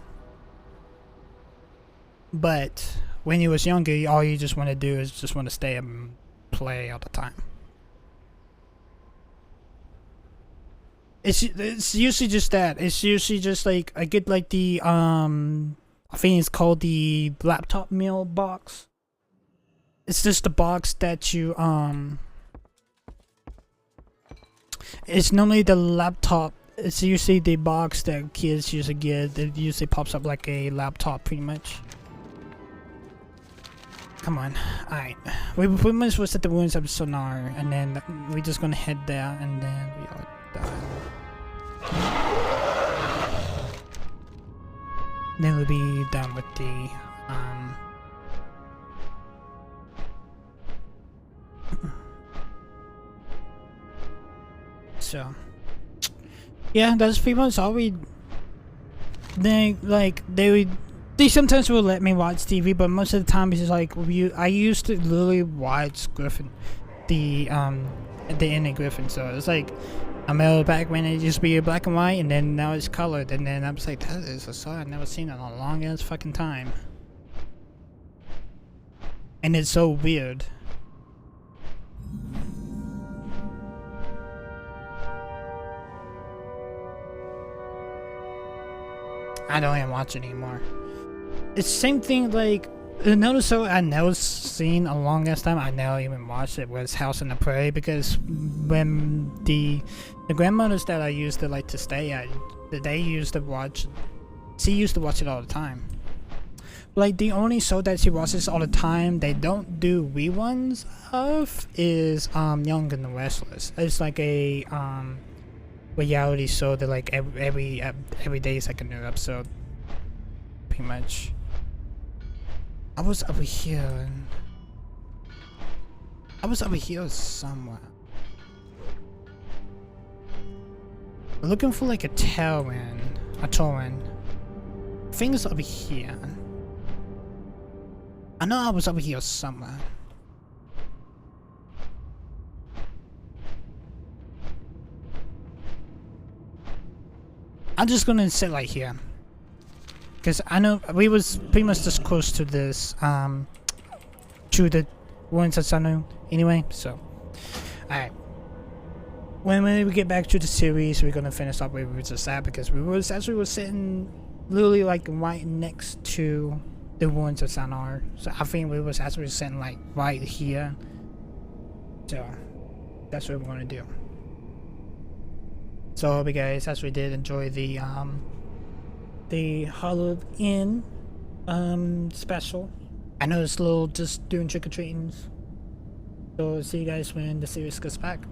But when you was younger, all you just want to do is just want to stay and play all the time. It's usually just that. It's usually just like I get like the I think it's called the laptop meal box. It's just the box that you it's normally the laptop. It's usually the box that kids usually get. It usually pops up like a laptop, pretty much. Come on, alright. We pretty much was at the ruins of Sonar, and then we're just gonna head there, and then we are done. Then we'll be done with the so yeah, that's pretty much all we. They sometimes will let me watch TV, but most of the time it's just like I used to literally watch Griffin, the Annie Griffin. So it's like I remember back when it used to be black and white, and then now it's colored, and then I was like, that is a show I've never seen in a long ass fucking time, and it's so weird. I don't even watch it anymore. It's the same thing, like another show I never seen a long ass time. I never even watched it. Was House on the Prairie, because when the grandmothers that I used to like to stay at, they used to watch. She used to watch it all the time. Like the only show that she watches all the time, they don't do reruns of, is Young and the Restless. It's like a reality show that like every day is like a new episode, pretty much. I was over here somewhere, looking for like a tailwind. Things over here. I know I was over here somewhere. I'm just gonna sit right here. Because I know we was pretty much just close to this, to the ones that's unknown anyway, so. Alright. When we get back to the series, we're gonna finish up where we were just at, because we was sitting literally like right next to the ones that's on our. So I think we was actually sitting like right here. So that's what we're gonna do. So I hope you guys actually did enjoy the Halloween special. I know it's a little just doing trick-or-treatings. So see you guys when the series goes back.